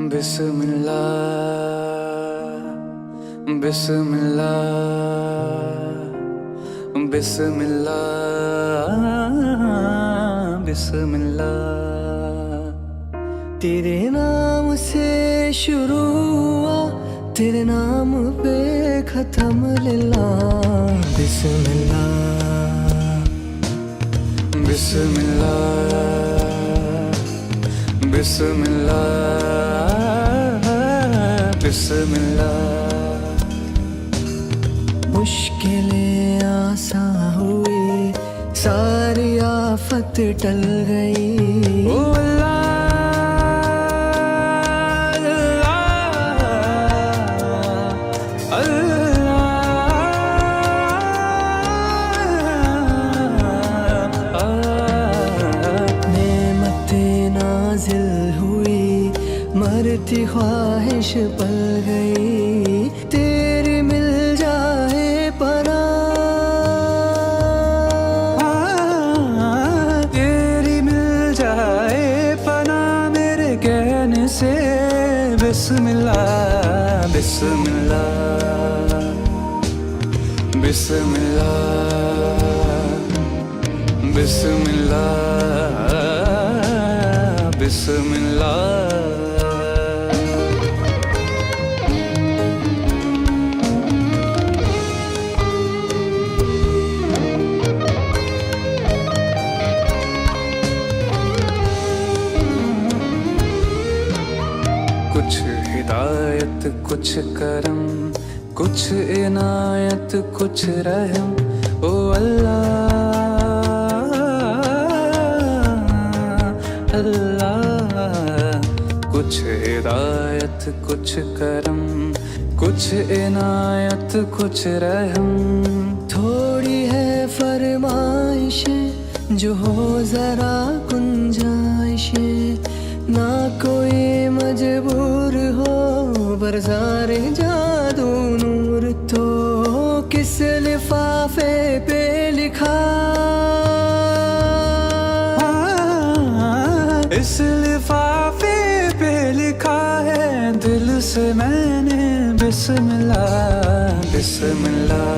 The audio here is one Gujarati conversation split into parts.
बिस्मिल्लाह बिस्मिल्लाह बिस्मिल्लाह बिस्मिल्लाह। तेरे नाम से शुरू हुआ, तेरे नाम पे खत्म लिल्लाह। बिस्मिल्लाह बिस्मिल्लाह बिस्मिल्लाह बिस्मिल्लाह। मुश्किलें आसान हुई, सारी आफत टल गई। ओ अल्लाह अल्लाह अल्लाह। नेमतें नाजिल हुई, मरती ख्वाहिश पल गई। तेरी मिल जाए पनाह, तेरी मिल जाए पनाह मेरे कहने से। बिस्मिल्लाह बिस्मिल्लाह बिस्मिल्लाह बिस्मिल्लाह बिस्मिल्लाह। कुछ हिदायत कुछ करम, कुछ इनायत कुछ रहम। ओ अल्लाह अल्लाह। कुछ हिदायत कुछ करम, कुछ इनायत कुछ रहम। थोड़ी है फरमाइशें जो हो जरा गुंजाइशें। ना कोई मजबूर हो, बरसारे जादू नूर। तो किस लिफाफे पे लिखा, इस लिफाफे पे लिखा है दिल से मैंने। बिस्मिल्लाह बिस्मिल्लाह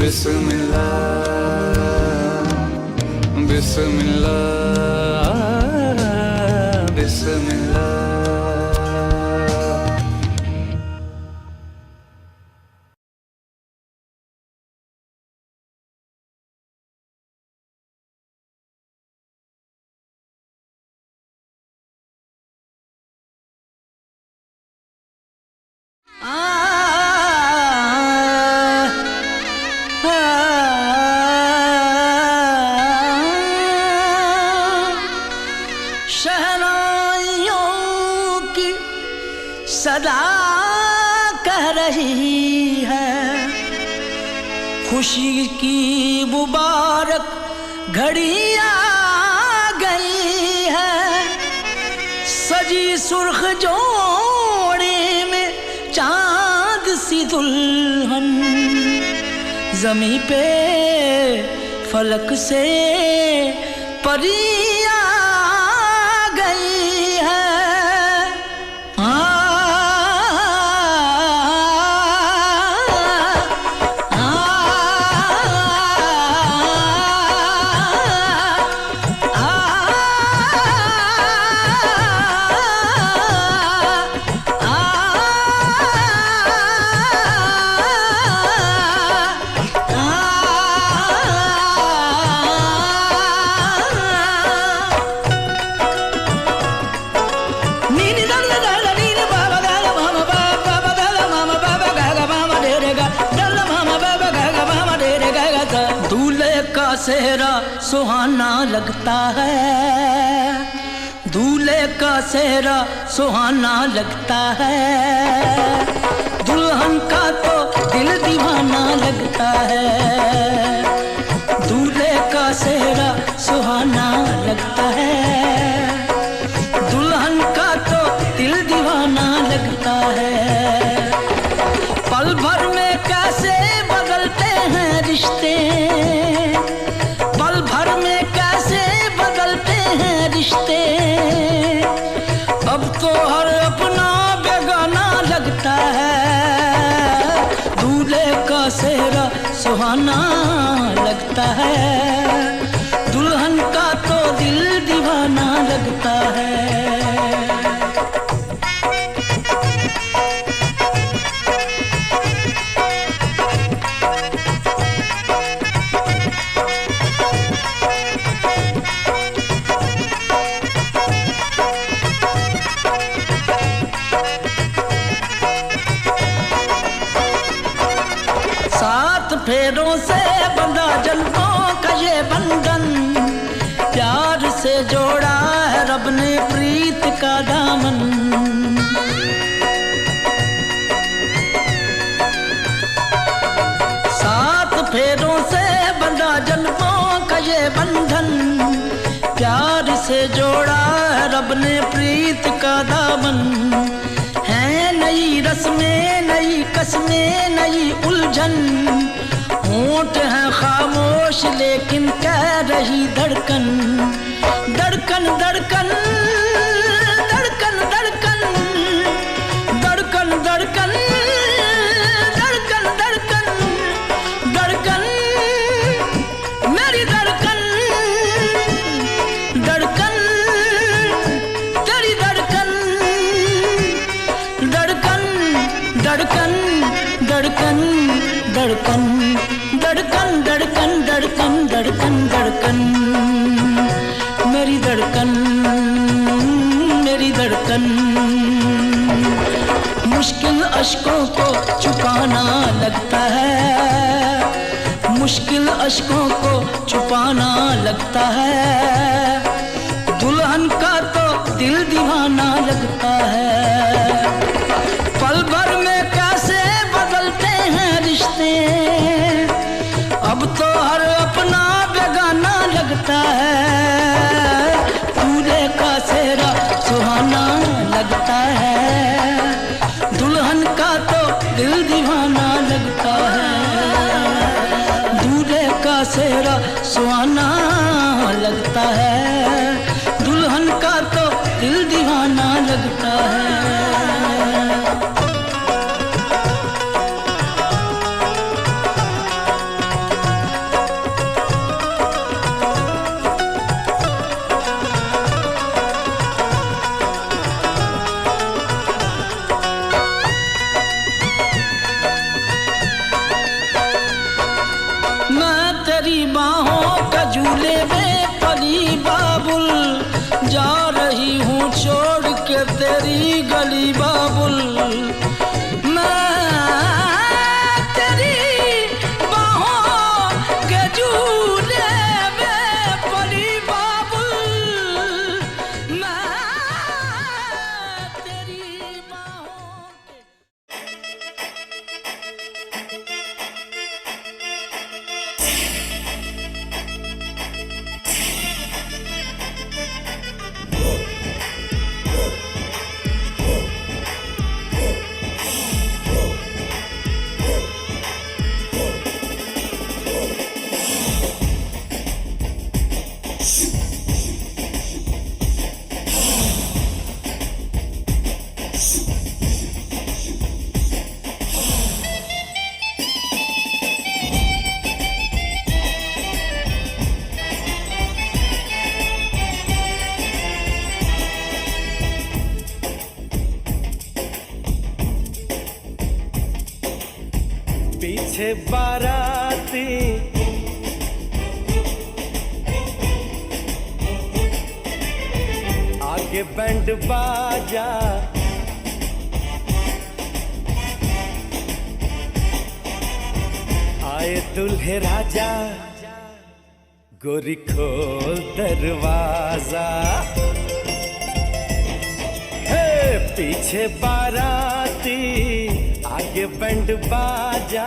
बिस्मिल्लाह बिस्मिल्लाह बिस्मिल्लाह। शहनाइयों की सदा कह रही है, खुशी की मुबारक घड़ी आ गई है। सजी सुर्ख जोड़े में चांद सी दुल्हन, जमी पे फलक से परी आ गई है। सेहरा सुहाना लगता है, दूल्हे का सेहरा सुहाना लगता है। दुल्हन का तो दिल दीवाना लगता है। दूल्हे का सेहरा सुहाना लगता है, दुल्हन का तो दिल दीवाना लगता है। पल भर में कैसे बदलते हैं रिश्ते, पल भर में कैसे बदलते हैं रिश्ते। तो हर अपना बेगाना लगता है, दूल्हे का सेहरा सुहाना लगता है, दुल्हन का तो दिल दीवाना लगता है। फेरों से बंधा जन्मों का ये बंधन, प्यार से जोड़ा है रब ने प्रीत का दामन। सात फेरों से बंधा जन्मों का ये बंधन, प्यार से जोड़ा है रब ने प्रीत का दामन। है नई रस्में, नई कस्में, नई उलझन, होंठ है खामोश लेकिन कह रही धड़कन, धड़कन धड़कन धड़कन धड़कन धड़कन धड़कन धड़कन धड़कन धड़कन मेरी धड़कन, धड़कन तेरी धड़कन, धड़कन धड़कन धड़कन धड़कन धड़कन धड़कन धड़कन धड़कन धड़कन मेरी धड़कन, मेरी धड़कन। मुश्किल अश्कों को छुपाना लगता है, मुश्किल अश्कों को छुपाना लगता है, दुल्हन का तो दिल दीवाना लगता है। पल भर में कैसे बदलते हैं रिश्ते, अब तो हर अपना बेगाना लगता है, दूल्हे का सेहरा सुहाना लगता है, दुल्हन का तो दिल दीवाना लगता है, दूल्हे का सेहरा सुहाना लगता है, दुल्हन का तो दिल दीवाना लगता है। बाहों का झूले में पली बाबुल, जा रही हूँ छोड़ के तेरी गली बाबुल। मैं तेरी बाहों के झूले में पली बाबुल, मैं तेरी बाहों के। पीछे बाराती आगे बैंड बाजा, आए दुल्हे राजा, गोरी खोल दरवाजा। हे पीछे बाराती आगे बैंड बाजा,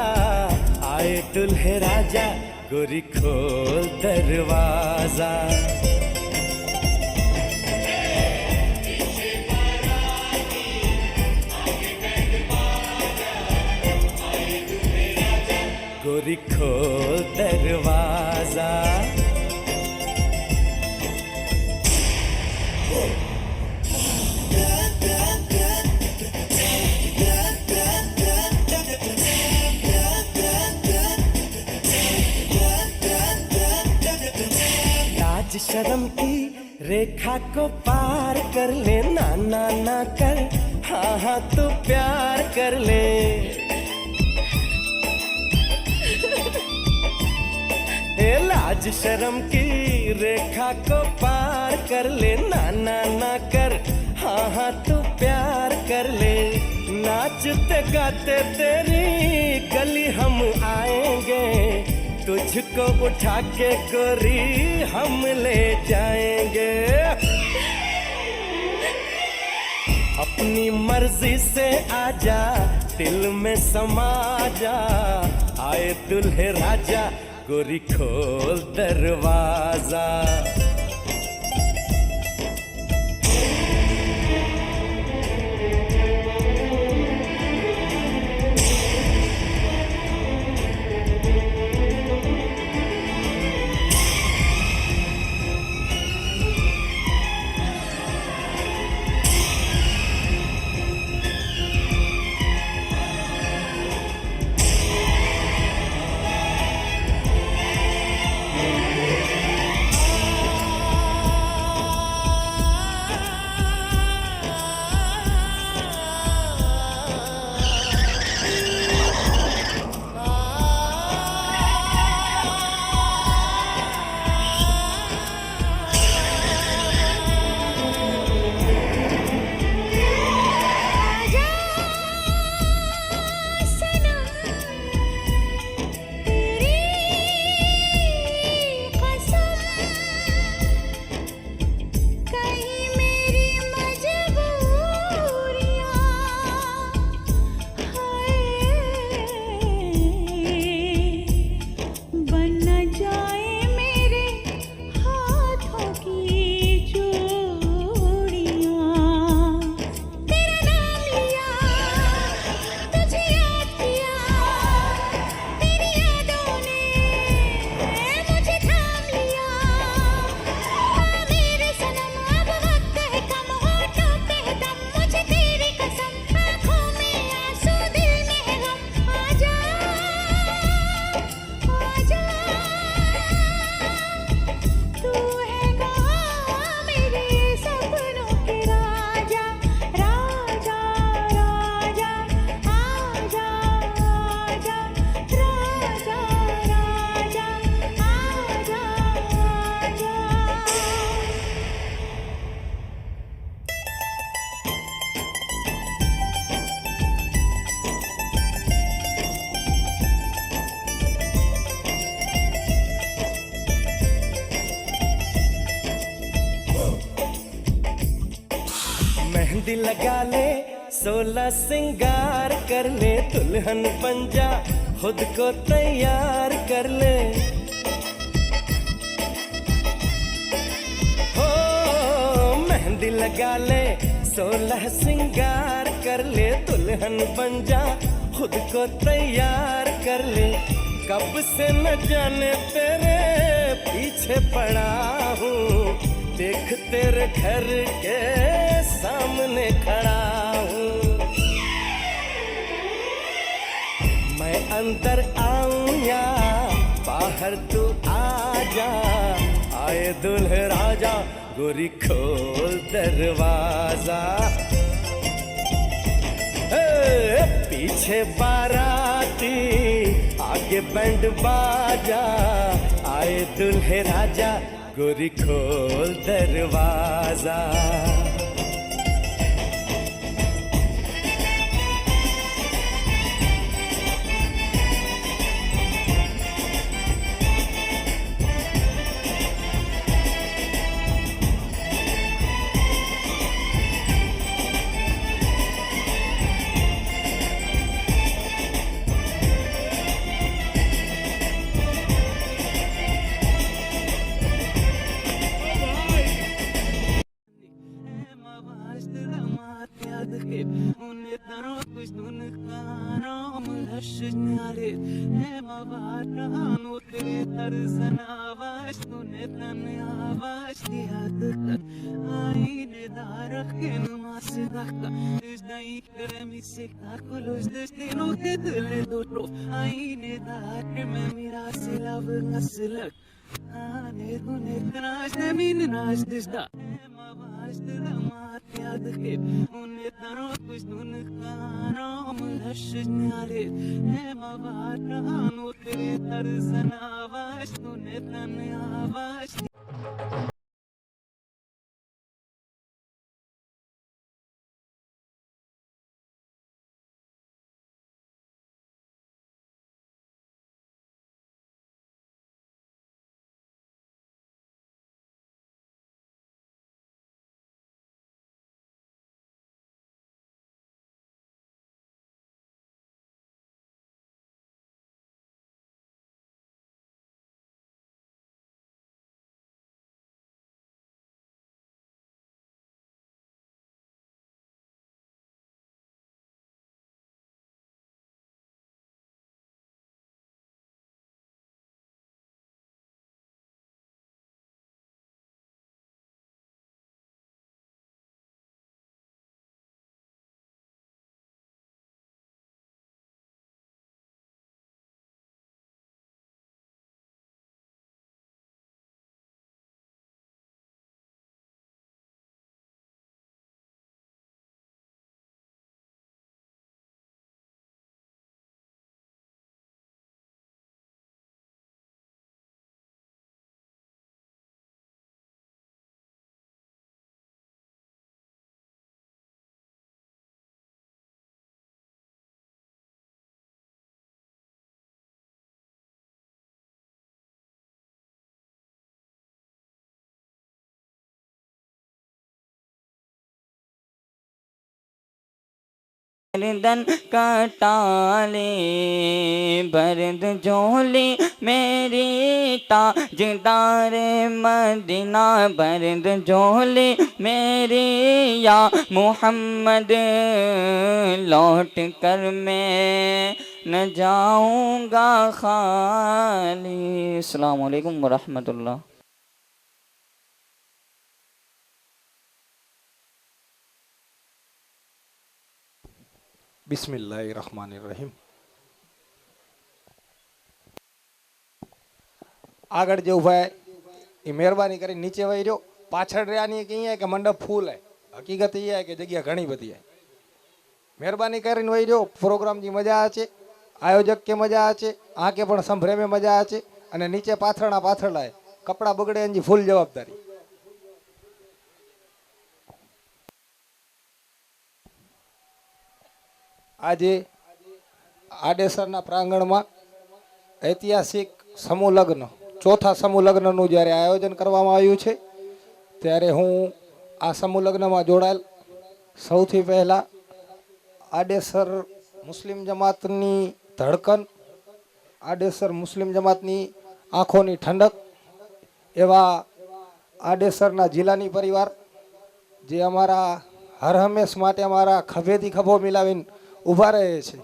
आए दुल्हे राजा, गोरी खोल दरवाजा। गोरी खोल दरवाजा। लाज शर्म की रेखा को पार कर ले, ना ना ना कर, हाँ हाँ तू प्यार कर ले। ए लाज शर्म की रेखा को पार कर ले, ना ना ना कर, हाँ हाँ तू प्यार कर ले। नाचते गाते तेरी गली हम आएंगे, तुझको उठा के गोरी हम ले जाएंगे। अपनी मर्जी से आजा, दिल में समा जा, आए दुल्हे राजा, गोरी खोल दरवाजा। मेहंदी लगा ले, 16 सिंगार कर ले, दुल्हन बन जा, खुद को तैयार कर ले। हो मेहंदी लगा ले, 16 सिंगार कर ले, दुल्हन बन जा, खुद को तैयार कर ले। कब से न जाने तेरे पीछे पड़ा हूँ, देख तेरे घर के सामने खड़ा हूँ। मैं अंदर आऊं या बाहर तू आ जा, आए दुल्हे राजा, गोरी खोल दरवाजा। पीछे बाराती, आगे बैंड बाजा, आए दुल्हे राजा, गोरी खोल दरवाजा। Los destinos que te le doy, ay, ne dar que me miras y la vengas गर्दन कटाले बरद झोली मेरी ताजदार मदीना बरद झोली मेरी या मोहम्मद लौट कर मैं न जाऊंगा खाली। अस्सलाम वालेकुम वरहमतुल्लाह। બિસ્મિલ્લાહિર્રહમાનિર્રહીમ. આગળ જે ઉભા એ મહેરબાની કરી નીચે વહી રહ્યો. પાછળ રહ્યાની કહીએ કે મંડપ ફૂલ હે, હકીકત એ હે કે જગ્યા ઘણી બધી હે. મહેરબાની કરીને વહી રહ્યો. પ્રોગ્રામની મજા છે, આયોજક કે મજા છે, આંકે પણ સંભરે में મજા છે. અને નીચે પાથરણા પાથરડા હે, કપડા બગડે એની ફૂલ જવાબદારી. આજે આડેસરના પ્રાંગણમાં ઐતિહાસિક સમૂહ લગ્ન, ચોથા સમૂહ લગ્નનું જ્યારે આયોજન કરવામાં આવ્યું છે ત્યારે હું આ સમૂહ લગ્નમાં જોડાયેલ સૌથી પહેલાં આડેસર મુસ્લિમ જમાતની ધડકન, આડેસર મુસ્લિમ જમાતની આંખોની ઠંડક એવા આડેસરના જિલ્લાની પરિવાર જે અમારા હર હંમેશ માટે અમારા ખભેથી ખભો મિલાવીને ઊભા રહે છે,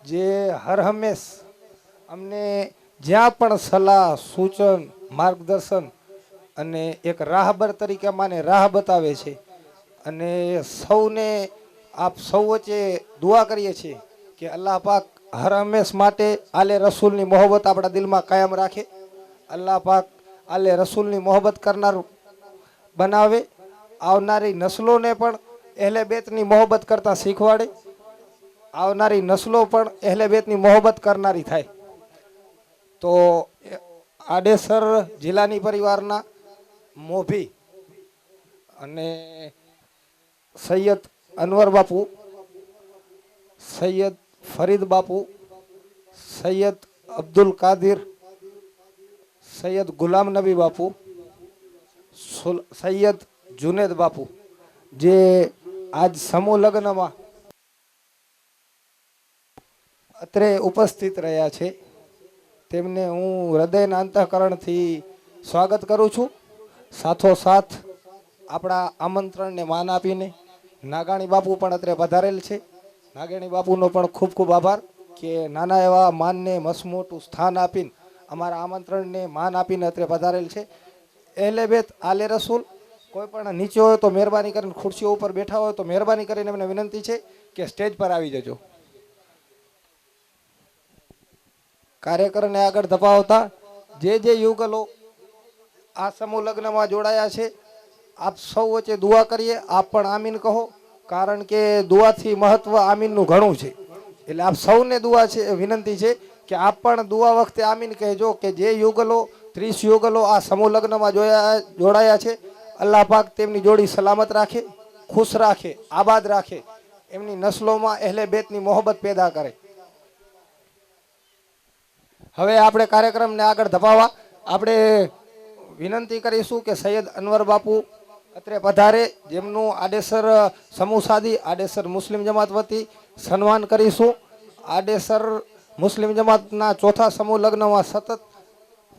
જે હર હંમેશ અમને જ્યાં પણ સલાહ સૂચન માર્ગદર્શન અને એક રાહબર તરીકે અમને રાહ બતાવે છે. અને સૌને આપ સૌ વચ્ચે દુઆ કરીએ છીએ કે અલ્લાહ પાક હર હંમેશ માટે આલે રસૂલની મોહબ્બત આપણા દિલમાં કાયમ રાખે. અલ્લાહ પાક આલે રસૂલની મોહબ્બત કરનાર બનાવે. આવનારી નસલોને પણ અહેલે બેતની મોહબ્બત કરતા શીખવાડે. આવનારી નસલો પણ અહેલે બેતની મોહબ્બત કરનારી થાય. તો આડેસર જિલ્લાની પરિવારના મોભી અને સૈયદ અનવર બાપુ, સૈયદ ફરીદ બાપુ, સૈયદ અબ્દુલ કાદિર, સૈયદ ગુલામ નબી બાપુ, સૈયદ જુનેદ બાપુ જે આજ સમૂહ લગ્નમાં અત્રે ઉપસ્થિત રહ્યા છે, તેમને હું હૃદયના અંતઃકરણથી સ્વાગત કરું છું. સાથોસાથ આપણા આમંત્રણને માન આપીને નાગાણી બાપુ પણ અત્રે પધારેલ છે. નાગાણી બાપુનો પણ ખૂબ ખૂબ આભાર કે નાના એવા માનને મસમોટું સ્થાન આપીને અમારા આમંત્રણને માન આપીને અત્રે પધારેલ છે. અહેલે બેત આલે રસૂલ કોઈ પણ નીચે હોય તો મહેરબાની કરીને, ખુરશીઓ ઉપર બેઠા હોય તો મહેરબાની કરીને મને વિનંતી છે કે સ્ટેજ પર આવી જજો. કાર્યકરને આગળ ધપાવતા જે યુગલો આ સમૂહ લગ્નમાં જોડાયા છે. આપ સૌ વચ્ચે દુઆ કરીએ. આપ પણ આમીન કહો, કારણ કે દુઆથી મહત્વ આમીનનું ઘણું છે. એટલે આપ સૌને દુઆ છે, વિનંતી છે કે આપ પણ દુઆ વખતે આમીન કહેજો કે જે યુગલો 30 યુગલો આ સમૂહ લગ્નમાં જોડાયા છે, અલ્લાહ પાક તેમની જોડી સલામત રાખે, ખુશ રાખે, આબાદ રાખે, એમની નસ્લોમાં અહેલે બેતની મોહબ્બત પેદા કરે. હવે આપણે કાર્યક્રમને આગળ ધપાવવા આપણે વિનંતી કરીશું કે સૈયદ અનવર બાપુ અત્રે પધારે, જેમનું આડેસર સમૂહ સાદી આડેસર મુસ્લિમ જમાત વતી સન્માન કરીશું. આડેસર મુસ્લિમ જમાતના ચોથા સમૂહ લગ્નમાં સતત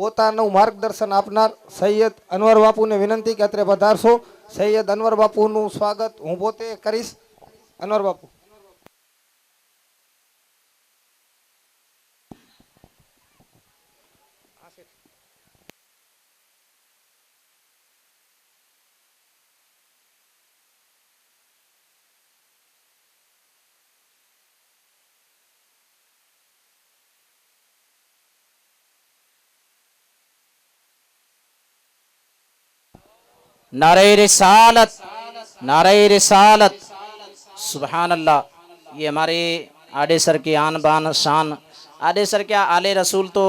પોતાનું માર્ગદર્શન આપનાર સૈયદ અનવર બાપુને વિનંતી કે અત્રે પધારશો. સૈયદ અનવર બાપુનું સ્વાગત હું પોતે કરીશ. અનવર બાપુ. नारे रिसालत, नारे रिसालत, सुभान अल्लाह। ये हमारे आडेसर के आन बान शान, आडेसर क्या आले रसूल तो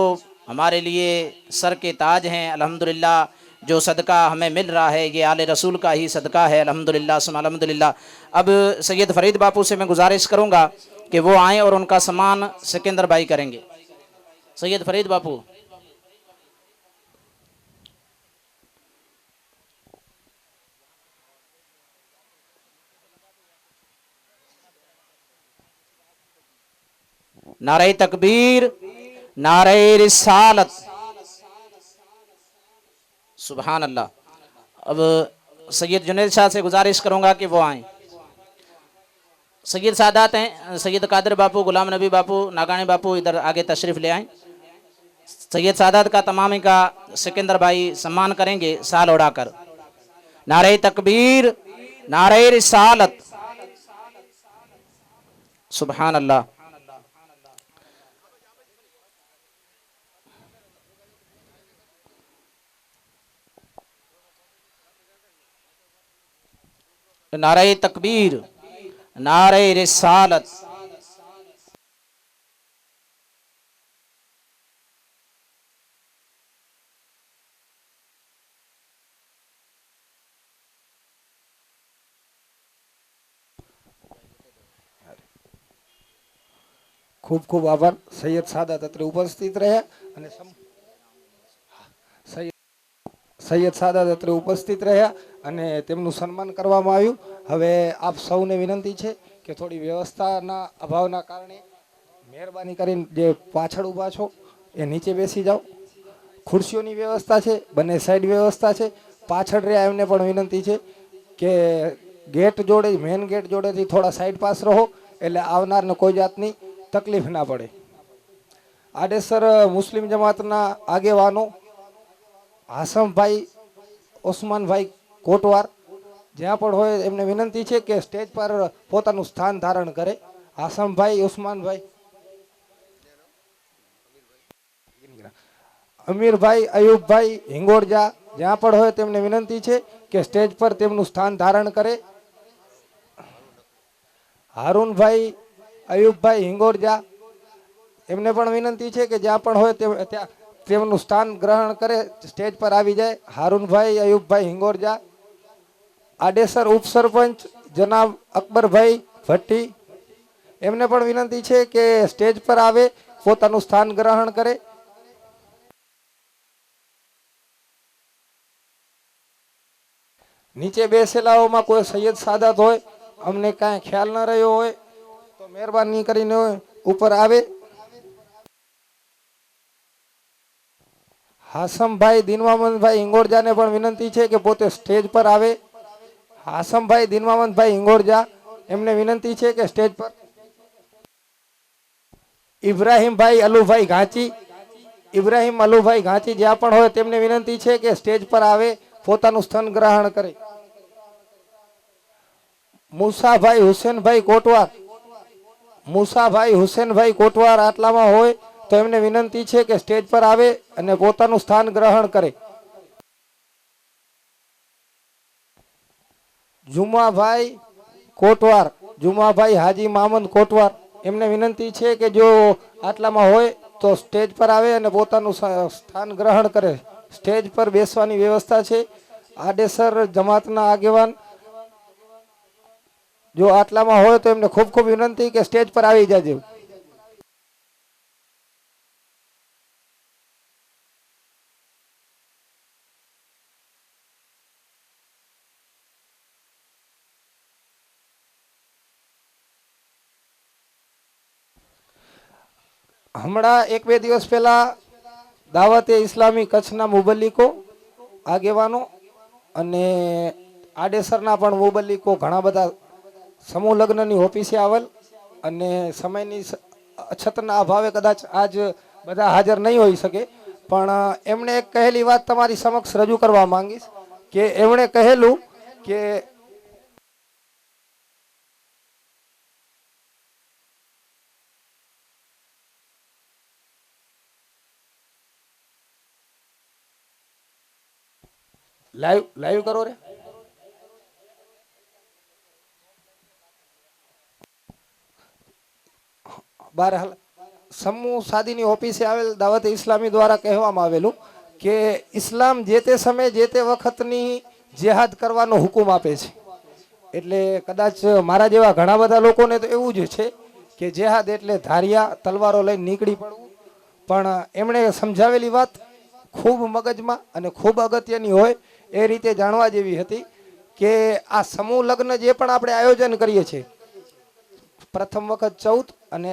हमारे लिए सर के ताज हैं। अल्हम्दुलिल्लाह जो सदका हमें मिल रहा है ये आले रसूल का ही सदका है। अल्हम्दुलिल्लाह सुम अल्हम्दुलिल्लाह। अब सैयद फरीद बापू से मैं गुजारिश करूँगा कि वो आएँ और उनका सम्मान सिकंदर भाई करेंगे। सैयद फरीद बापू। नारे तकबीर, नारे रिसालत, सुभान अल्लाह। अब सैयद जुनैद शाह से गुजारिश करूंगा कि वो आएं। सैयद सादात हैं, सैयद कादर बापू, गुलाम नबी बापू, नागानी बापू इधर आगे तशरीफ ले आएं। सैयद सादात का तमामी का सिकंदर भाई सम्मान करेंगे साल उड़ाकर। नारे तकबीर, नारे रिसालत, सुभान अल्लाह। नारे तकबीर, नारे रिसालत, ખૂબ ખૂબ આભાર. સૈયદ સાદાત અત્રે ઉપસ્થિત રહ્યા અને સૈયદ સાદાત અત્રે ઉપસ્થિત રહ્યા અને તેમનું સન્માન કરવામાં આવ્યું. હવે આપ સૌને વિનંતી છે કે થોડી વ્યવસ્થાના અભાવના કારણે મહેરબાની કરીને જે પાછળ ઊભા છો એ નીચે બેસી જાઓ. ખુરશીઓની વ્યવસ્થા છે, બંને સાઈડ વ્યવસ્થા છે. પાછળ રહ્યા એમને પણ વિનંતી છે કે ગેટ જોડે, મેન ગેટ જોડેથી થોડા સાઈડ પાસ રહો એટલે આવનારને કોઈ જાતની તકલીફ ના પડે. આડેસર મુસ્લિમ જમાતના આગેવાનો હાસમભાઈ, ઓસમાનભાઈ કોટવાર જ્યાં પણ હોય એમને વિનંતી છે કે સ્ટેજ પર પોતાનું સ્થાન ધારણ કરે. હાસમભાઈ, ઉસ્માનભાઈ, અમીરભાઈ, અયુબભાઈ હિંગોળજા જ્યાં પણ હોય તેમને વિનંતી છે કે સ્ટેજ પર તેમનું સ્થાન ધારણ કરે. હારૂનભાઈ, અયુબભાઈ હિંગોળજા એમને પણ વિનંતી છે કે જ્યાં પણ હોય ત્યાં તેમનું સ્થાન ગ્રહણ કરે, સ્ટેજ પર આવી જાય. હારૂનભાઈ, અયુબભાઈ હિંગોળજા. આડેસર ઉપસરપંચ જનાબ અકબરભાઈ ભટ્ટી એમને પણ વિનંતી છે કે સ્ટેજ પર આવે, પોતાનું સ્થાન ગ્રહણ કરે. નીચે બેસેલાઓમાં કોઈ સૈયદ સાદાત હોય, અમને કાંઈ ખ્યાલ ન રહ્યો હોય તો મહેરબાની કરીને ઉપર આવે. હાસમભાઈ, દિનવામંદભાઈ હિંગોળજાને પણ વિનંતી છે કે પોતે સ્ટેજ પર આવે. હાસમભાઈ, દિનવામંદભાઈ હિંગોળજા એમને વિનંતી છે કે સ્ટેજ પર. ઇબ્રાહીમભાઈ અલુભાઈ ઘાંચી, ઇબ્રાહીમ અલુભાઈ ઘાંચી જ્યાં પણ હોય તેમને વિનંતી છે કે સ્ટેજ પર આવે, પોતાનું સ્થાન ગ્રહણ કરે. મુસાભાઈ હુસેનભાઈ કોટવાર, મુસાભાઈ હુસેનભાઈ કોટવાર આટલામાં હોય તો એમને વિનંતી છે કે સ્ટેજ પર આવે અને પોતાનું સ્થાન ગ્રહણ કરે. જુમાભાઈ કોટવાર, જુમાભાઈ હાજી મામદ કોટવાર, એમને વિનંતી છે કે જો આટલામાં હોય તો સ્ટેજ પર આવે અને પોતાનું સ્થાન ગ્રહણ કરે. સ્ટેજ પર બેસવાની વ્યવસ્થા છે. આડેસર જમાતના આગેવાન જો આટલામાં હોય તો એમને ખૂબ ખૂબ વિનંતી કે સ્ટેજ પર આવી જાજો. હમણાં એક બે દિવસ પહેલા દાવતે ઇસ્લામી કચ્છના મુબલ્લિકો આગેવાનો અને આડેસરના પણ મુબલ્લિકો ઘણા બધા સમૂહ લગ્નની ઓફિસે આવેલ અને સમયની અછતના અભાવે કદાચ આજ બધા હાજર નહીં હોઈ શકે, પણ એમણે એક કહેલી વાત તમારી સમક્ષ રજૂ કરવા માંગીશ કે એમણે કહેલું કે લાઈવ કરો રે. બહરહાલ સમૂહ સાદીની ઓફિસે આવેલ દાવત ઇસ્લામી દ્વારા કહેવામાં આવેલું કે ઇસ્લામ જે તે સમયે જે તે વખતની જેહાદ કરવાનો હુકુમ આપે છે. એટલે કદાચ મારા જેવા ઘણા બધા લોકોને તો એવું જ છે કે જેહાદ એટલે ધારિયા તલવારો લઈને નીકળી પડવું, પણ એમણે સમજાવેલી વાત ખૂબ મગજમાં અને ખૂબ અગત્યની હોય એ રીતે જાણવા જેવી હતી કે આ સમૂહ લગ્ન જે પણ આપણે આયોજન કરીએ છીએ, પ્રથમ વખત 14 અને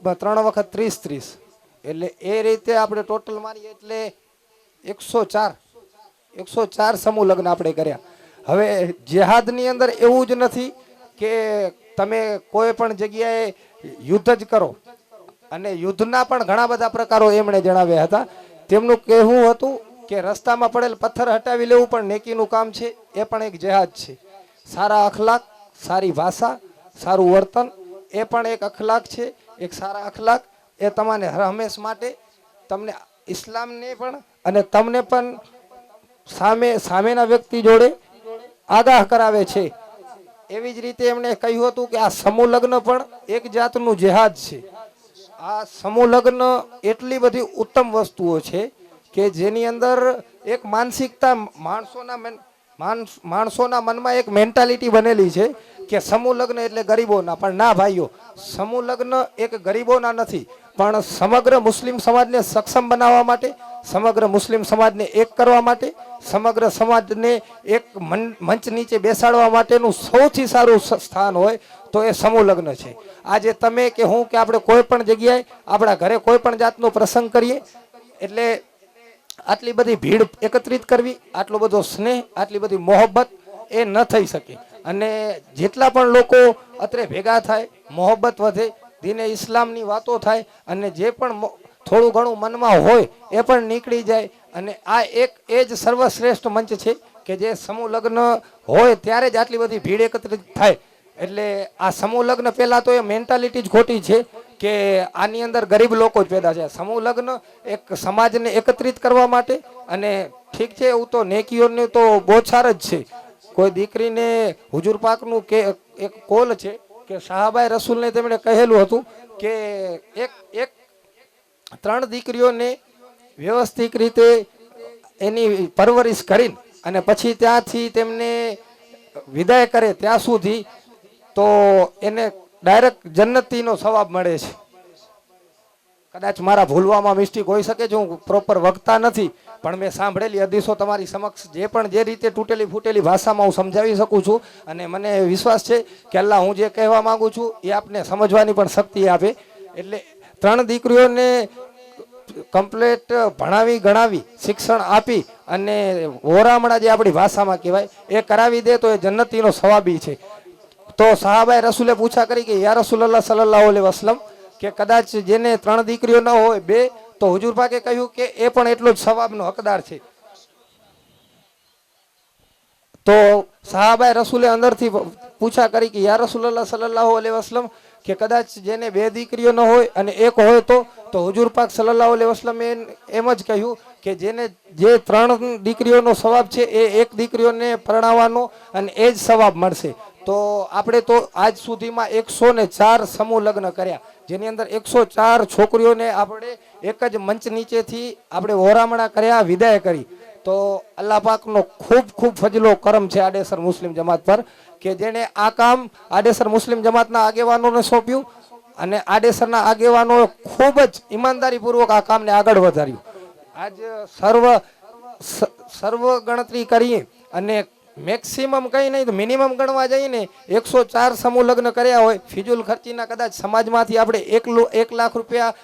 3 વખત 30 એટલે એ રીતે આપણે ટોટલ મારીએ એટલે 104 સમૂહ લગ્ન આપણે કર્યા. હવે જેહાદની અંદર એવું જ નથી કે તમે કોઈ પણ જગ્યાએ યુદ્ધ જ કરો, અને યુદ્ધના પણ ઘણા બધા પ્રકારો એમણે જણાવ્યા હતા. તેમનું કહેવું હતું કે રસ્તામાં પડેલ પથ્થર હટાવી લેવું પણ નેકીનું કામ છે, એ પણ એક જેહાદ છે. સારા અખલાક, સારી ભાષા, સારું વર્તન એ પણ એક અખલાક છે. એક સારા અખલાક એ તમને હંમેશ માટે તમને ઇસ્લામને પણ અને તમને પણ સામેના વ્યક્તિ જોડે આગાહ કરાવે છે. એવી જ રીતે એમણે કહ્યું હતું કે આ સમૂહ લગ્ન પણ એક જાતનું જેહાદ છે. આ સમૂહ લગ્ન એટલી બધી ઉત્તમ વસ્તુઓ છે કે જેની અંદર એક માનસિકતા માણસોના મનમાં એક મેન્ટાલિટી બનેલી છે કે સમૂહ લગ્ન એટલે ગરીબોના. પણ ના ભાઈઓ, સમૂહ લગ્ન એક ગરીબોના નથી, પણ સમગ્ર મુસ્લિમ સમાજને સક્ષમ બનાવવા માટે, સમગ્ર મુસ્લિમ સમાજને એક કરવા માટે, સમગ્ર સમાજને એક મંચ નીચે બેસાડવા માટેનું સૌથી સારું સ્થાન હોય તો એ સમૂહ લગ્ન છે. આજે તમે કે હું કે આપણે કોઈ પણ જગ્યાએ આપણા ઘરે કોઈ પણ જાતનો પ્રસંગ કરીએ એટલે આટલી બધી ભીડ એકત્રિત કરવી, આટલો બધો સ્નેહ, આટલી બધી મોહબ્બત એ ન થઈ શકે. અને જેટલા પણ લોકો અત્રે ભેગા થાય, મોહબ્બત વધે, દીને ઇસ્લામની વાતો થાય અને જે પણ થોડું ઘણું મનમાં હોય એ પણ નીકળી જાય. અને આ એ જ સર્વશ્રેષ્ઠ મંચ છે કે જે સમૂહ લગ્ન હોય ત્યારે જ આટલી બધી ભીડ એકત્રિત થાય. એટલે આ સમૂહ લગ્ન પહેલા તો એ મેન્ટાલિટી જ ખોટી છે કે આની અંદર ગરીબ લોકો જ પેદા છે. સમૂહ લગ્ન એક સમાજને એકત્રિત કરવા માટે, અને ઠીક છે એવું તો નેકીઓને તો બોછાર જ છે. કોઈ દીકરીને હુજુર પાકનું કે એક કોલ છે કે સાહાબાએ રસૂલને તેમણે કહેલું હતું કે એક 3 દીકરીઓને વ્યવસ્થિત રીતે એની પરવરિશ કરીને અને પછી ત્યાંથી તેમને વિદાય કરે ત્યાં સુધી તો એને ડાયરેક્ટ જન્નતીનો સવાબ મળે છે. કદાચ મારા ભૂલવામાં મિસ્ટેક હોઈ શકે છે, હું પ્રોપર વક્તા નથી, પણ મેં સાંભળેલી હદીસો તમારી સમક્ષ જે રીતે તૂટેલી ફૂટેલી ભાષામાં હું સમજાવી શકું છું. અને મને વિશ્વાસ છે કે અલ્લાહ હું જે કહેવા માંગુ છું એ આપને સમજવાની પણ શક્તિ આપે. એટલે 3 દીકરીઓને કમ્પ્લેટ ભણાવી ગણાવી શિક્ષણ આપી અને ઓરામણા જે આપણી ભાષામાં કહેવાય એ કરાવી દે તો એ જન્નતીનો સવાબી છે. તો સાહાબાએ રસૂલે પૂછા કરી કે યા રસૂલલ્લાહ સલ્લલ્લાહુ અલૈહિ વસલ્લમ કે કદાચ જેને 3 દીકરીઓ ન હોય 2, તો હુજુર પાકે કહ્યું કે એ પણ એટલો જ સવાબનો હકદાર છે. તો સાહાબાએ રસૂલે અંદરથી પૂછા કરી કે યા રસૂલલ્લાહ સલ્લલ્લાહુ અલૈહિ વસલ્લમ કે કદાચ જેને 2 દીકરીઓ ન હોય અને એક હોય તો હુજુર પાક સલ્લલ્લાહુ અલૈહિ વસલ્લમે એમ જ કહ્યું કે જે 3 દીકરીઓનો સવાબ છે એ 1 દીકરીઓને પરણાવવાનો અને એ જ સવાબ મળશે. તો આપણે તો આજ સુધીમાં 104 સમૂહ લગ્ન કર્યા, જેની અંદર 104 છોકરીઓને આપણે એક જ મંચ નીચેથી આપણે ઓરામણા કર્યા, વિદાય કરી. તો અલ્લાહ પાકનો ખૂબ ખૂબ ફજલો કરમ છે આડેસર મુસ્લિમ જમાત પર કે જેણે આ કામ આડેસર મુસ્લિમ જમાતના આગેવાનોને સોંપ્યું અને આડેસરના આગેવાનો ખૂબ જ ઈમાનદારીપૂર્વક આ કામને આગળ વધાર્યું. આજ સર્વ ગણતરી કરીએ અને મેક્સિમમ કંઈ નહીં તો મિનિમમ ગણવા જઈએ ને 104 સમૂહ લગ્ન કર્યા હોય, ફિજુલ ખર્ચીના કદાચ સમાજમાંથી આપણે 1 લાખ રૂપિયા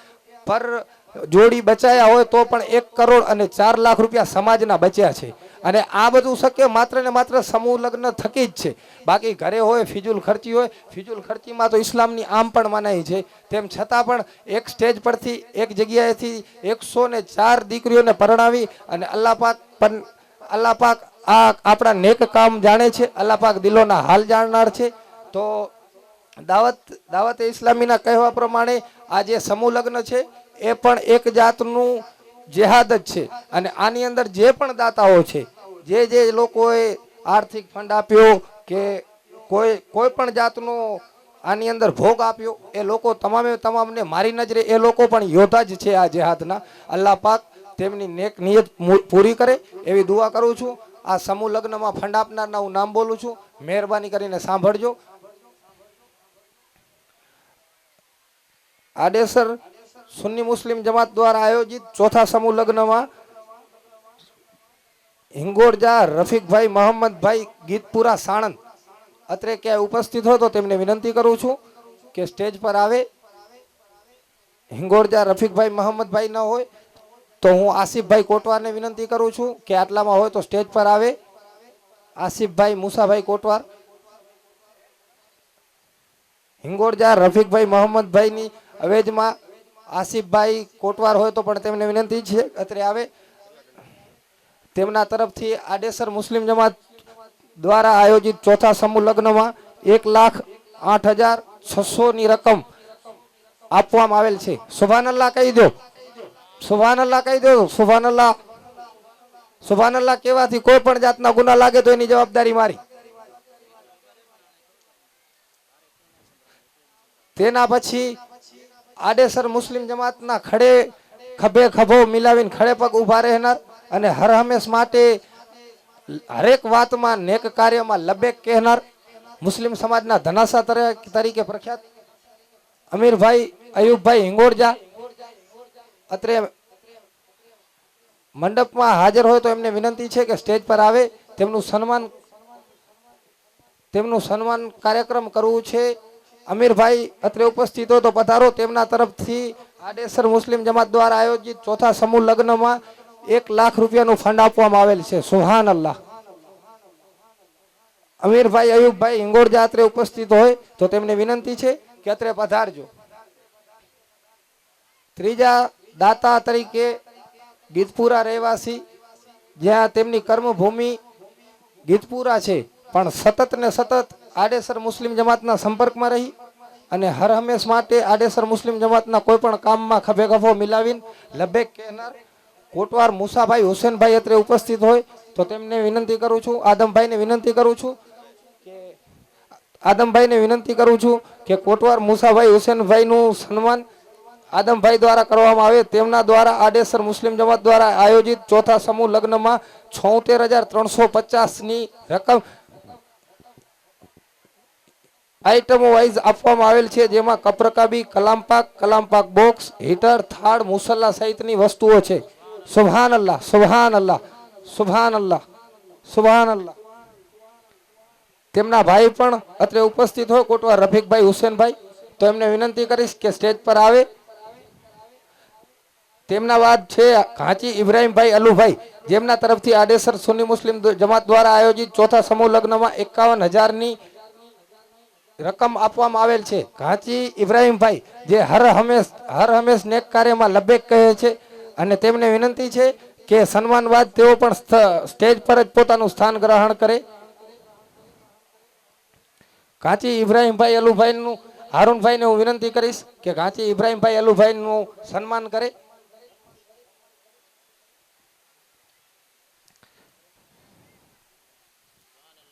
પર જોડી બચાયા હોય તો પણ 1 કરોડ અને 4 લાખ રૂપિયા સમાજના બચ્યા છે. અને આ બધું શક્ય માત્ર ને માત્ર સમૂહ લગ્ન થકી જ છે. બાકી ઘરે હોય ફિજુલ ખર્ચી હોય, ફિજુલ ખર્ચીમાં તો ઇસ્લામની આમ પણ મનાઈ છે. તેમ છતાં પણ એક સ્ટેજ પરથી એક જગ્યાએથી 104 દીકરીઓને પરણાવી અને અલ્લાહ પાક આ આપણા નેક કામ જાણે છે. અલ્લાહ પાક દિલોના હાલ જાણનાર છે. તો દાવતે ઇસ્લામીના કહેવા પ્રમાણે આ જે સમૂહ લગ્ન છે એ પણ એક જાતનું જેહાદ જ છે. અને આની અંદર જે પણ દાતાઓ છે, જે લોકોએ આર્થિક ફંડ આપ્યો કે કોઈ પણ જાતનો આની અંદર ભોગ આપ્યો, એ લોકો તમામને મારી નજરે એ લોકો પણ યોદ્ધા જ છે આ જેહાદના. અલ્લાહ પાક તેમની નેક નિયત પૂરી કરે એવી દુઆ કરું છું. આ સમૂહ લગ્નમાં ફંડ આપનારના હું નામ બોલું છું, મહેરબાની કરીને સાંભળજો. આડેસર સુન્ની મુસ્લિમ જમાત દ્વારા આયોજિત ચોથા સમૂહ લગ્નમાં હિંગોરજા રફીકભાઈ મોહમ્મદભાઈ ગીતપુરા સાણંદ અત્રે ક્યાંય ઉપસ્થિત હોય તો તેમને વિનંતી કરું છું કે સ્ટેજ પર આવે. હિંગોરજા રફીકભાઈ મોહમ્મદભાઈ ન હોય તો હું આસિફભાઈ કોટવારને વિનંતી કરું છું કે આટલામાં હોય તો સ્ટેજ પર આવે. આસિફભાઈ મુસાભાઈ કોટવાર. હિંગોરજા રફીકભાઈ મોહમ્મદભાઈની અવેજમાં આસિફભાઈ કોટવાર હોય તો પણ તેમને વિનંતી છે અત્રે આવે. તેમના તરફથી આડેસર મુસ્લિમ જમાત દ્વારા આયોજિત ચોથા સમૂહ લગ્નમાં 1,08,600 ની રકમ આપવામાં આવેલ છે. સુભાનઅલ્લાહ કહી દો, સુભાનઅલ્લાહ કહી દો. સુભાનઅલ્લાહ, સુભાનઅલ્લાહ કહેવાથી કોઈ પણ જાતના ગુના લાગે તો એની જવાબદારી મારી. તેના પછી આડેસર મુસ્લિમ જમાતના ખભે ખભો મિલાવીને ખડે પગ ઉભા રહેનાર અને હર હંમેશ માટે હરેક વાતમાં નેક કાર્યમાં લબેક કહેનાર મુસ્લિમ સમાજના ધનાસા તરીકે પ્રખ્યાત અમીરભાઈ અયુબભાઈ હિંગોરજા અત્રે મંડપમાં હાજર હોય તો એમને વિનંતી છે કે સ્ટેજ પર આવે. તેમનું સન્માન કાર્યક્રમ કરવું છે. અમીરભાઈ અત્રે ઉપસ્થિત હોય તો પધારો. તેમના તરફથી આડેસર મુસ્લિમ જમાત દ્વારા આયોજિત ચોથા સમૂહ લગ્નમાં 1 લાખ રૂપિયાનું ફંડ આપવામાં આવેલ છે. સુભાનઅલ્લાહ. અમીરભાઈ અયુબભાઈ હિંગોરજા અત્રે ઉપસ્થિત હોય તો તેમને વિનંતી છે કે અત્રે પધારજો. ત્રીજા દાતા તરીકે ગીતપુરા રહેવાસી, જ્યાં તેમની કર્મભૂમિ ગીતપુરા છે પણ સતત ને સતત આડેસર મુસ્લિમ જમાતના સંપર્કમાં રહી અને હર હંમેશ માટે આડેસર મુસ્લિમ જમાતના કોઈ પણ કામમાં ખભે ખભો મિલાવીને લબેક કહેનાર કોટવાર મુસાભાઈ હુસેનભાઈ અત્રે ઉપસ્થિત હોય તો તેમને વિનંતી કરું છું, આદમભાઈને વિનંતી કરું છું કે કોટવાર મુસાભાઈ હુસેનભાઈનું સન્માન આદમભાઈ દ્વારા કરવામાં આવે. તેમના દ્વારા આડેસર મુસ્લિમ જમાત દ્વારા આયોજિત ચોથા સમૂહ લગ્નમાં 76,350 ની રકમ આઈટમો વાઇઝ આપવામાં આવેલ છે, જેમાં કપરકાબી, કલામપાક બોક્સ, હીટર, થાળ, મુસલ્લા સહિતની વસ્તુઓ છે. સુભાનઅલ્લાહ, સુભાનઅલ્લાહ, સુભાનઅલ્લાહ, સુભાનઅલ્લાહ. તેમના ભાઈ પણ અત્રે ઉપસ્થિત હોય કોટવાર રફીકભાઈ હુસેનભાઈ, તો એમને વિનંતી કરીશ કે સ્ટેજ પર આવે. તેમના બાદ છે ઘાંચી ઇબ્રાહીમભાઈ અલુભાઈ, જેમના તરફથી આડેસર સુન્ની મુસ્લિમ જમાત દ્વારા આયોજિત ચોથા સમૂહ લગ્નમાં 51,000 ની રકમ આપવામાં આવેલ છે. ઘાંચી ઇબ્રાહીમભાઈ જે હર હંમેશ નેક કાર્યમાં લબેક કહે છે અને તેમને વિનંતી છે કે સન્માન બાદ તેઓ પણ સ્ટેજ પર જ પોતાનું સ્થાન ગ્રહણ કરે. ઘાંચી ઇબ્રાહીમભાઈ અલુભાઈનું હારૂનભાઈને હું વિનંતી કરીશ કે ઘાંચી ઇબ્રાહીમભાઈ અલુભાઈનું સન્માન કરે.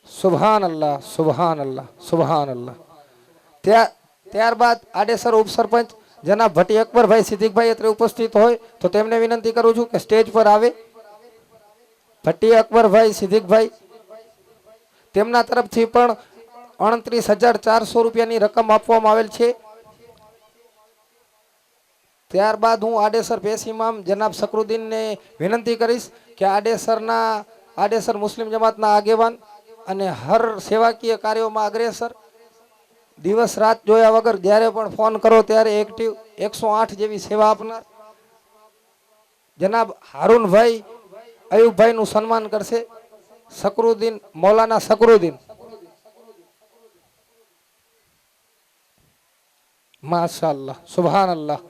સુભાન અલ્લાહ, સુભાન અલ્લાહ, સુભાન અલ્લાહ. ત્યારબાદ આડેસર ઉપસરપંચ જનાબ ભટ્ટી અકબરભાઈ સિદ્દીકભાઈ અત્રે ઉપસ્થિત હોય તો તેમને વિનંતી કરું છું કે સ્ટેજ પર આવે. ભટ્ટી અકબરભાઈ સિદ્દીકભાઈ, તેમના તરફથી પણ 29,400 રૂપિયાની રકમ આપવામાં આવેલ છે. ત્યારબાદ હું આડેસર પેશ ઇમામ જનાબ સકરુદ્દીનને વિનંતી કરીશ કે આડેસર મુસ્લિમ જમાતના આગેવાન અને હર સેવાકીય કાર્યોમાં અગ્રેસર, દિવસ રાત જોયા વગર જ્યારે પણ ફોન કરો ત્યારે એક્ટિવ, 108 જેવી સેવા આપનાર જનાબ હારૂનભાઈ અયુબભાઈનું સન્માન કરશે. સકરુદ્દીન, મૌલાના સકરુદ્દીન. માશાઅલ્લાહ, સુભાનઅલ્લાહ.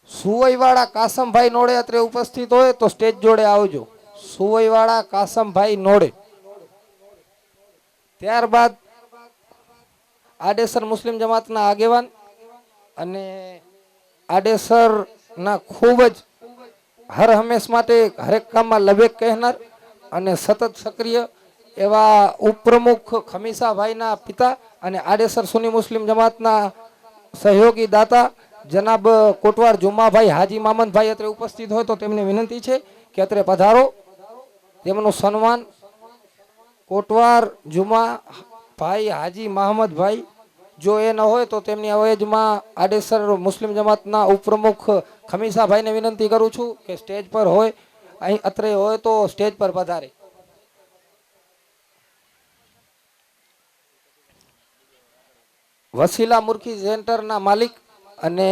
સુવઈવાળા કાસમભાઈ નોડે અત્રે ઉપસ્થિત હોય તો સ્ટેજ જોડે આવજો. સુવઈવાળા કાસમભાઈ નોડે. ત્યારબાદ આડેસર મુસ્લિમ જમાતના આગેવાન અને આડેસરના ખૂબ જ હર હંમેશ માટે હરેક કામમાં લબેક કહેનાર અને સતત સક્રિય એવા ઉપપ્રમુખ ખમીસાભાઈના પિતા અને આડેસર સુન્ની મુસ્લિમ જમાતના સહયોગી દાતા જનાબ કોટવાર જુમાભાઈ હાજી મામદભાઈ અત્રે ઉપસ્થિત હોય તો તેમને વિનંતી છે કે અત્રે પધારો. તેમનું સન્માન કોટવાર જુમાભાઈ હાજી મહમદભાઈ, જો એ ન હોય તો તેમની અવેજમાં આડેસર મુસ્લિમ જમાતના ઉપપ્રમુખ ખમીસાભાઈને વિનંતી કરું છું કે સ્ટેજ પર હોય, અહીં અત્રે હોય તો સ્ટેજ પર પધારે. વસીલા મુરખી સેન્ટરના માલિક અને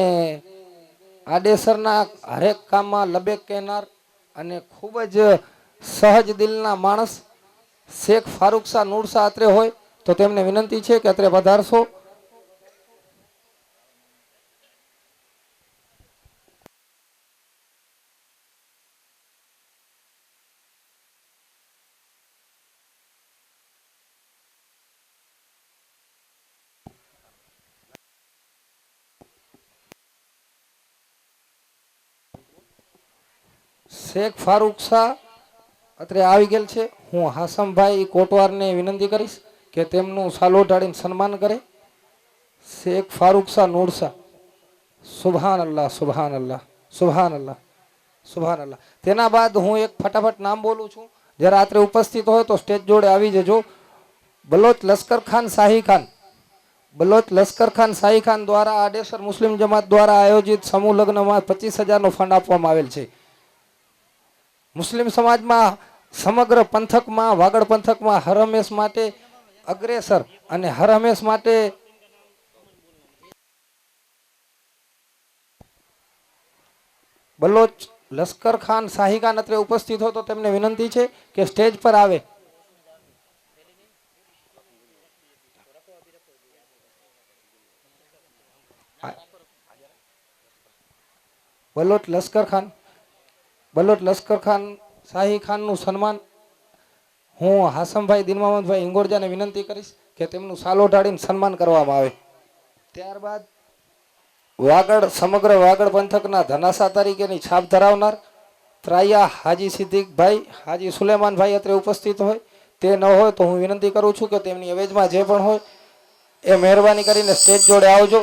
આડેસરના હરેક કામમાં લબેક કહેનાર અને ખૂબ જ સહજ દિલના માણસ શેખ ફારૂક શાહ નૂર શાહ અત્રે હોય તો તેમને વિનંતી છે કે અત્રે પધારશો. શેખ ફારૂક શાહ અત્રે આવી ગયેલ છે. હું હાસમભાઈ કોટવારને વિનંતી કરીશ કે તેમનું સાલો ઢાળીને સન્માન કરે. શેખ ફારૂક શાહ નૂર શાહ. સુભાન અલ્લાહ, સુભાન અલ્લાહ, સુભાન અલ્લાહ, સુભાન અલ્લાહ. તેના બાદ હું એક ફટાફટ નામ બોલું છું. જ્યારે રાત્રે ઉપસ્થિત હોય તો સ્ટેજ જોડે આવી જજો. બલોચ લશ્કર ખાન શાહી ખાન. બલોચ લશ્કર ખાન શાહી ખાન દ્વારા આડેસર મુસ્લિમ જમાત દ્વારા આયોજિત સમૂહ લગ્નમાં 25,000નો ફંડ આપવામાં આવેલ છે. મુસ્લિમ સમાજમાં સમગ્ર પંથકમાં, વાગડ પંથકમાં હર હંમેશ માટે અગ્રેસર અને હર હંમેશ માટે બલોચ લશ્કર ખાન શાહી ખાન અત્રે ઉપસ્થિત હોય તો તેમને વિનંતી છે કે સ્ટેજ પર આવે. બલોચ લશ્કર ખાન શાહી ખાનનું સન્માન હું હાસમભાઈ દિનમામદભાઈ હિંગોરજાને વિનંતી કરીશ કે તેમનું સાલો ઢાળીને સન્માન કરવામાં આવે. ત્યારબાદ સમગ્ર વાગડ પંથકના ધનાસા તરીકેની છાપ ધરાવનાર ત્રાયા હાજી સિદ્દીકભાઈ હાજી સુલેમાનભાઈ અત્રે ઉપસ્થિત હોય. તે ન હોય તો હું વિનંતી કરું છું કે તેમની અવેજમાં જે પણ હોય એ મહેરબાની કરીને સ્ટેજ જોડે આવજો.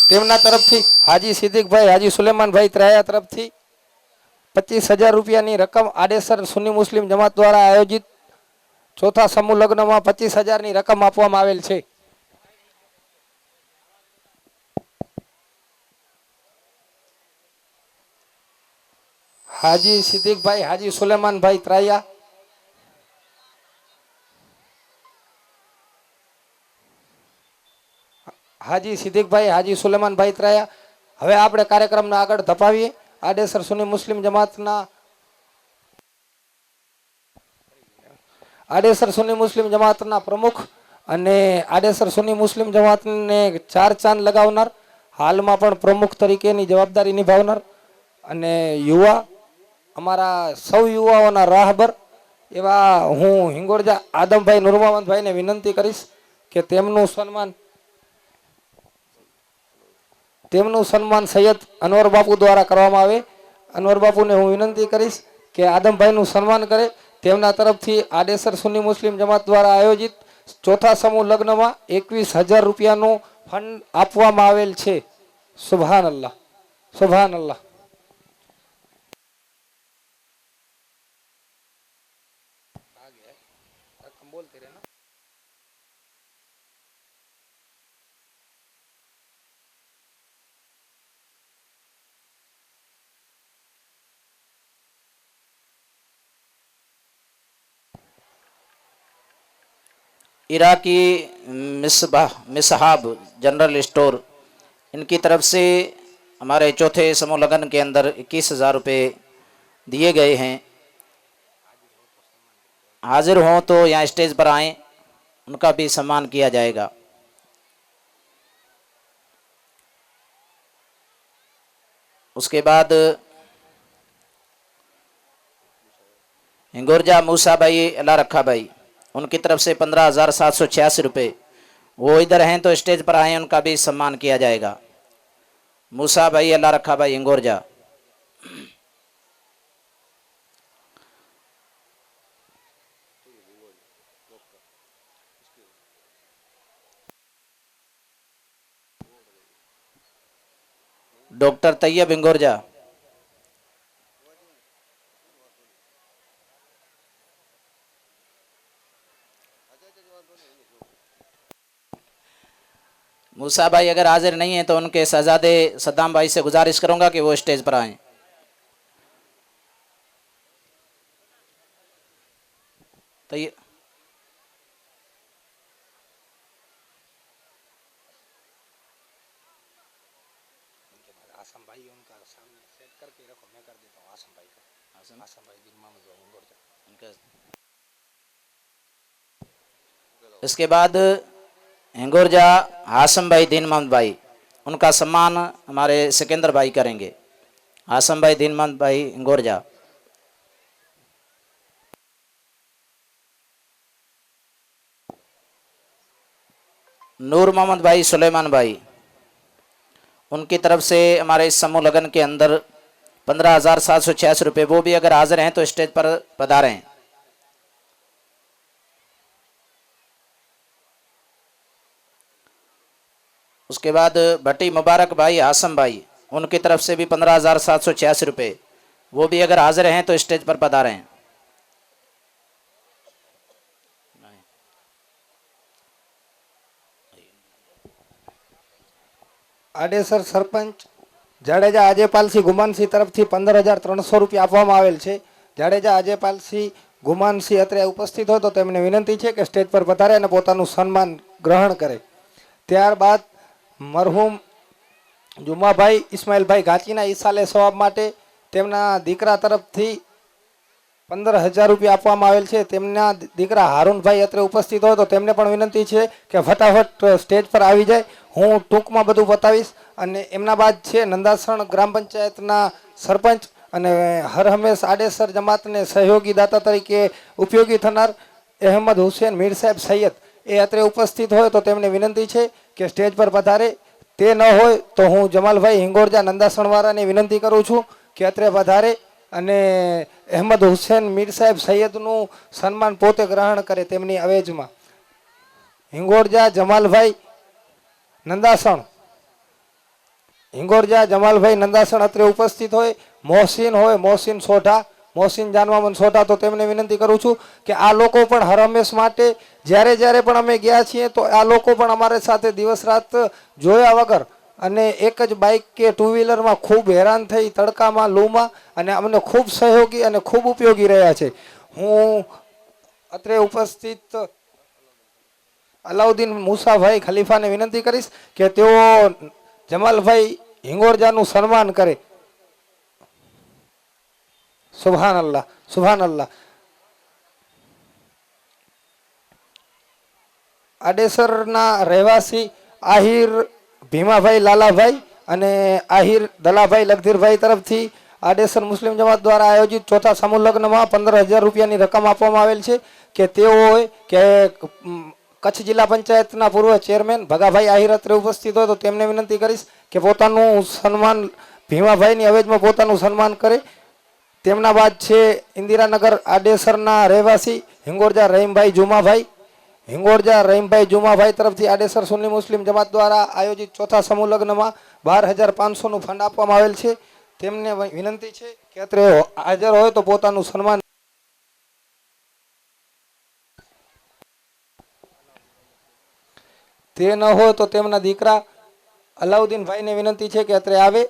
તેમના તરફથી હાજી સિદ્દીકભાઈ હાજી સુલેમાનભાઈ ત્રાયા તરફથી 25,000 રૂપિયાની રકમ આડેસર સુન્ની મુસ્લિમ જમાત દ્વારા આયોજિત ચોથા સમૂહ લગ્નમાં 25,000ની રકમ આપવામાં આવેલ છે. હાજી સિદ્દીકભાઈ હાજી સુલેમાનભાઈ ત્રાયા. હાજી સિદ્દીકભાઈ હાજી સુલેમાનભાઈ ત્રાયા. હવે આપણે કાર્યક્રમને આગળ ધપાવીએ. આડેસર સુન્ની મુસ્લિમ જમાતના પ્રમુખ અને આડેસર સુન્ની મુસ્લિમ જમાતને 4 ચાંદ લગાવનાર, હાલમાં પણ પ્રમુખ તરીકેની જવાબદારી નિભાવનાર અને યુવા અમારા સૌ યુવાઓના રાહબર એવા હું હિંગોરજા આદમભાઈ નુરમાવંતભાઈને વિનંતી કરીશ કે તેમનું સન્માન સૈયદ અનવર બાપુ દ્વારા કરવામાં આવે. અનવર બાપુને હું વિનંતી કરીશ કે આદમભાઈનું સન્માન કરે. તેમના તરફથી આડેસર સુન્ની મુસ્લિમ જમાત દ્વારા આયોજિત ચોથા સમૂહ લગ્નમાં 21,000 રૂપિયાનું ફંડ આપવામાં આવેલ છે. સુભાન અલ્લાહ, સુભાન અલ્લાહ. इराकी मिसहाब जनरल स्टोर, इनकी तरफ से हमारे चौथे समूह लगन के अंदर 21,000 रुपये दिए गए हैं. हाजिर हों तो यहाँ स्टेज पर आएँ, उनका भी सम्मान किया जाएगा. उसके बाद हिंगोरजा मूसा भाई अल्लाह रखा भाई, उनकी तरफ से 15,786 रुपये. वो इधर हैं तो स्टेज पर आए, उनका भी सम्मान किया जाएगा. मूसा भाई अल्लाह रखा भाई हिंगोरजा. डॉक्टर तैयब हिंगोरजा. मूसा भाई अगर हाजिर नहीं है तो उनके शहजादे सद्दाम भाई से गुजारिश करूंगा कि वो स्टेज पर आएं. तो ये इसके बाद हिंगोरजा हासम भाई दीन मोहम्मद भाई, उनका सम्मान हमारे सिकंदर भाई करेंगे. हासम भाई दीन मोहम्मद भाई हिंगोरजा. नूर मोहम्मद भाई सुलेमान भाई, उनकी तरफ से हमारे इस समूह लगन के अंदर 15,786 रुपये, वो भी अगर हाजिर हैं तो स्टेज पर पधारें. उसके बाद भट्टी मुबारक भाई हासम भाई, उनकी तरफ से भी 15,786 रुपये, वो भी अगर हाजिर हैं तो स्टेज पर पधारें. આડેસર સરપંચ જાડેજા આજેપાલસિંહ ગુમાનસિંહ તરફથી 15,300 રૂપિયા આપવામાં આવેલ છે. જાડેજા આજેપાલસિંહ ગુમાનસિંહ અત્રે ઉપસ્થિત હોય તો તેમને વિનંતી છે કે સ્ટેજ પર પધારે અને પોતાનું સન્માન ગ્રહણ કરે. ત્યારબાદ મરહુમ જુમાભાઈ ઇસ્માઇલભાઈ ઘાંચીના ઈસાલે સવાબ માટે તેમના દીકરા તરફથી 15,000 રૂપિયા આપવામાં આવેલ છે. તેમના દીકરા હારૂનભાઈ અત્રે ઉપસ્થિત હોય તો તેમને પણ વિનંતી છે કે ફટાફટ સ્ટેજ પર આવી જાય. હું ટૂંકમાં બધું બતાવીશ. અને એમના બાદ છે નંદાસણ ગ્રામ પંચાયતના સરપંચ અને હર હંમેશ આડેસર જમાતને સહયોગી દાતા તરીકે ઉપયોગી થનાર અહેમદ હુસેન મીર સાહેબ સૈયદ, એ અત્રે ઉપસ્થિત હોય તો તેમને વિનંતી છે કે સ્ટેજ પર પધારે. તે ન હોય તો હું જમાલભાઈ હિંગોરજા નંદાસણવાળાને વિનંતી કરું છું કે અત્રે પધારે અને અહેમદ હુસેન મીર સાહેબ સૈયદનું સન્માન પોતે ગ્રહણ કરે તેમની અવેજમાં. હિંગોરજા જમાલભાઈ નંદાસણ, હિંગોરજા જમાલભાઈ નંદાસણ અત્રે ઉપસ્થિત હોય. મોહસિન સોઢા, મોહસિન જાનવામન સોઢા, તો તેમને વિનંતી કરું છું કે આ લોકો પણ હર હંમેશ માટે જ્યારે પણ અમે ગયા છીએ તો આ લોકો પણ અમારી સાથે દિવસ રાત જોયા વગર અને એક જ બાઇક કે ટુ વ્હીલરમાં ખૂબ હેરાન થઈ તડકામાં લૂમાં અને અમને ખૂબ સહયોગી અને ખૂબ ઉપયોગી રહ્યા છે. હું અત્રે ઉપસ્થિત અલાઉદ્દીન મૂસાભાઈ ખલીફાને વિનંતી કરીશ કે તેઓ જમાલભાઈ હિંગોરજાનું સન્માન કરે. સુભાન અલ્લાહ, સુભાન અલ્લાહ. આડેસરના રહેવાસી આહિર ભીમાભાઈ લાલાભાઈ અને આહિર દલાભાઈ લગધીરભાઈ તરફથી આડેસર મુસ્લિમ જમાત દ્વારા આયોજિત ચોથા સમૂહ લગ્નમાં 15,000 રૂપિયાની રકમ આપવામાં આવેલ છે કે તેઓ કે કચ્છ જિલ્લા પંચાયતના પૂર્વ ચેરમેન ભગાભાઈ આહિર અત્રે ઉપસ્થિત હોય તો તેમને વિનંતી કરીશ કે પોતાનું સન્માન ભીમાભાઈની અવેજમાં પોતાનું સન્માન કરે. તેમના બાદ છે ઇન્દિરાનગર આડેસરના રહેવાસી હિંગોરજા રહીમભાઈ જુમાભાઈ. હિંગોરજા રહીમભાઈ જુમાભાઈ તરફથી આડેસર સુન્ની મુસ્લિમ જમાત દ્વારા આયોજિત ચોથા સમૂહ લગ્નમાં 12,500નું ફંડ આપવામાં આવેલ છે. તેમને વિનંતી છે કે અત્રે હાજર હોય તો પોતાનું સન્માન. તે ન હોય તો તેમના દીકરા અલાઉદ્દીનભાઈને વિનંતી છે કે અત્રે આવે.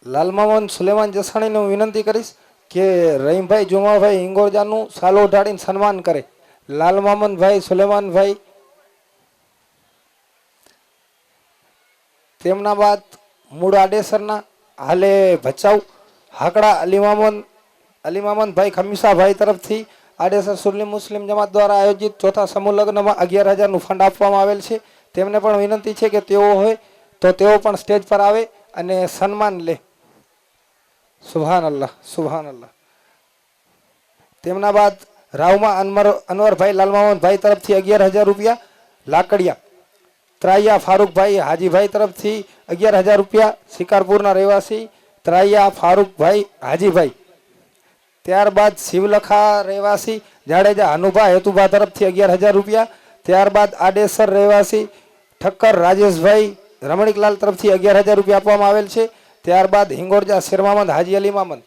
લાલમામન સુલેમાન જસાણીને હું વિનંતી કરીશ કે રહીમભાઈ જુમાભાઈ હિંગોરજાનું સાલો ઉઠાડીને સન્માન કરે. લાલમામનભાઈ સુલેમાનભાઈ. તેમના બાદ મૂળ આડેસરના હાલે ભચાઉ હાકડા અલીમામનભાઈ ખમીસાભાઈ તરફથી આડેસર સુન્ની મુસ્લિમ જમાત દ્વારા આયોજિત ચોથા સમૂહ લગ્નમાં 11,000નું ફંડ આપવામાં આવેલ છે. તેમને પણ વિનંતી છે કે તેઓ હોય તો તેઓ પણ સ્ટેજ પર આવે અને સન્માન લે. સુભાન અલ્લાહ સુભાન અલ્લાહ. તેમના બાદ રાવમાં અનવરભાઈ લાલમામનભાઈ તરફથી 11,000 રૂપિયા. લાકડિયા ત્રાયા ફારૂકભાઈ હાજીભાઈ તરફથી 11,000 રૂપિયા. શિકારપુરના રહેવાસી ત્રાયા ફારૂકભાઈ હાજીભાઈ. ત્યારબાદ શિવલખા રહેવાસી જાડેજા હનુભા હેતુભા તરફથી 11,000 રૂપિયા. ત્યારબાદ આડેસર રહેવાસી ઠક્કર રાજેશભાઈ રમણીકલાલ તરફથી 11,000 રૂપિયા આપવામાં આવેલ છે. ત્યારબાદ હિંગોરજા શેરમામદ હાજી અલી મામદ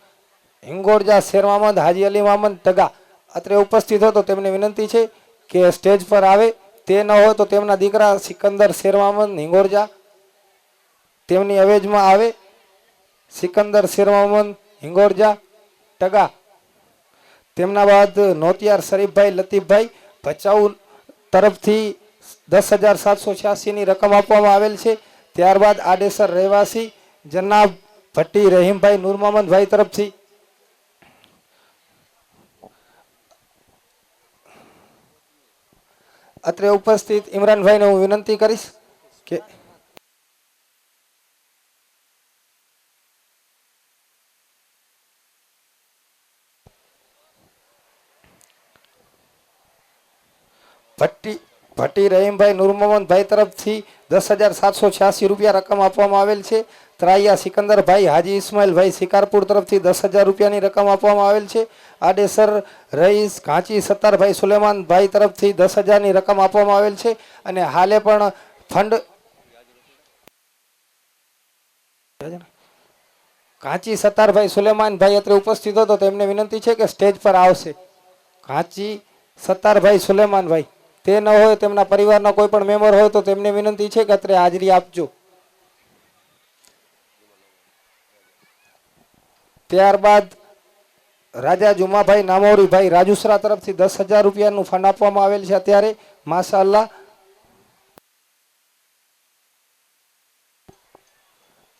હિંગોરજા શેરમામદ હાજી અલી મામદ ટગા અત્રે ઉપસ્થિત હોય તો તેમને વિનંતી છે કે સ્ટેજ પર આવે. તે ન હોય તો તેમના દીકરા સિકંદર શેરમામદ હિંગોરજા તેમની અવેજમાં આવે. સિકંદર શેરમામદ હિંગોરજા ટગા. તેમના બાદ નોતિયાર શરીફભાઈ લતીફભાઈ ભચાઉ તરફથી 10,786ની રકમ આપવામાં આવેલ છે. ત્યારબાદ આડેસર રહેવાસી જનાબ ભટ્ટી રહીમભાઈ નૂરમામદભાઈ તરફથી અત્રે ઉપસ્થિત ઇમરાનભાઈને હું વિનંતી કરીશ કે ભટ્ટી રહીમભાઈ નૂરમોહનભાઈ તરફથી 10,786 રૂપિયા રકમ આપવામાં આવેલ છે. ત્રાયા સિકંદરભાઈ હાજી ઇસ્માઇલભાઈ શિકારપુર તરફથી 10,000 રૂપિયાની રકમ આપવામાં આવેલ છે. આડેસર રઈસ ઘાંચી સત્તારભાઈ સુલેમાનભાઈ તરફથી 10,000ની રકમ આપવામાં આવેલ છે. અને હાલે પણ ફંડ ઘાંચી સત્તારભાઈ સુલેમાનભાઈ અત્રે ઉપસ્થિત હતો તેમને વિનંતી છે કે સ્ટેજ પર આવશે. ઘાંચી સત્તારભાઈ સુલેમાનભાઈ. તે ન હોય તેમના પરિવારના કોઈ પણ મેમ્બર હોય તો તેમને વિનંતી છે કે અત્રે હાજરી આપજો. ત્યારબાદ રાજા જુમાભાઈ નામોરીભાઈ રાજુસરા તરફથી 10,000 રૂપિયાનું ફંડ આપવામાં આવેલ છે. અત્યારે માશાઅલ્લાહ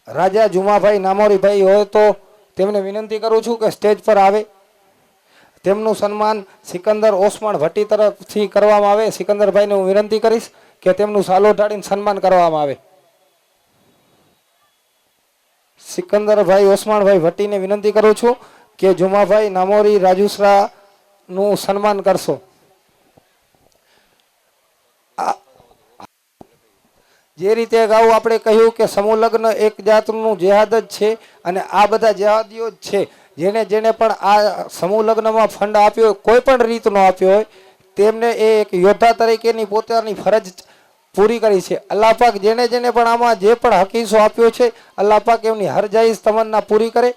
રાજા જુમાભાઈ નામોરીભાઈ હોય તો તેમને વિનંતી કરું છું કે સ્ટેજ પર આવે. તેમનું સન્માન સિકંદર ઓસમાણ ભટ્ટી તરફથી કરવામાં આવે. સિકંદરભાઈને હું વિનંતી કરીશ કે તેમનું સાલો ઢાળીને સન્માન કરવામાં આવે. સિકંદરભાઈ ઓસમાણભાઈ ભટ્ટીને વિનંતી કરું છું કે જુમાભાઈ નામોરી રાજુસરા નું સન્માન કરશો. જે રીતે અગાઉ આપણે કહ્યું કે સમૂહ લગ્ન એક જાતનું જેહાદ જ છે અને આ બધા જેહાદીઓ જ છે જેને જેને પણ આ સમૂહ લગ્નમાં ફંડ આપ્યો કોઈ પણ રીતનો આપ્યો હોય તેમને એ એક યોદ્ધા તરીકેની પોતાની ફરજ પૂરી કરી છે. અલ્લાહ પાક જેને જેને પણ આમાં જે પણ હકીસો આપ્યો છે અલ્લાહ પાક એમની હરજાઈઝ તમન્ના પૂરી કરે.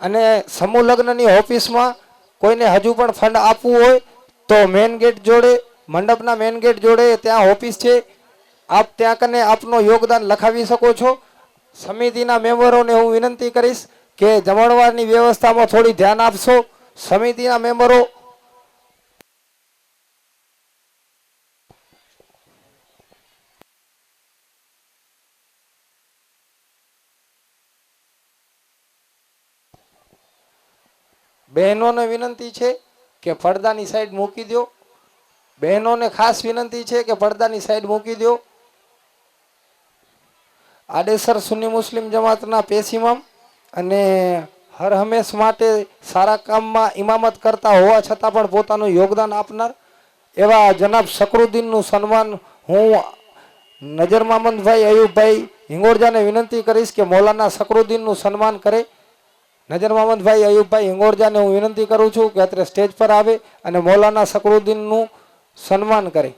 અને સમૂહ લગ્નની ઓફિસમાં કોઈને હજુ પણ ફંડ આપવું હોય તો મેન ગેટ જોડે મંડપના મેન ગેટ જોડે ત્યાં ઓફિસ છે. આપ ત્યાં કને આપનો યોગદાન લખાવી શકો છો. સમિતિના મેમ્બરોને હું વિનંતી કરીશ કે જમણવારની વ્યવસ્થામાં થોડી ધ્યાન આપશો. સમિતિના મેમ્બરો બહેનોને વિનંતી છે કે પડદાની સાઈડ મૂકી દો. બહેનોને ખાસ વિનંતી છે કે પડદાની સાઈડ મૂકી દો. આડેસર સુન્ની મુસ્લિમ જમાતના પેશિમામ અને હર હંમેશ માટે સારા કામમાં ઇમામત કરતા હોવા છતાં પણ પોતાનું યોગદાન આપનાર એવા જનાબ શકરુદ્દીનનું સન્માન હું નજર મામંદભાઈ અયુબભાઈ હિંગોળજાને વિનંતી કરીશ કે મૌલાના શકરુદ્દીનનું સન્માન કરે. નજર મામંદભાઈ અયુબભાઈ હિંગોળજાને હું વિનંતી કરું છું કે અત્યારે સ્ટેજ પર આવે અને મૌલાના શકરુદ્દીનનું સન્માન કરે.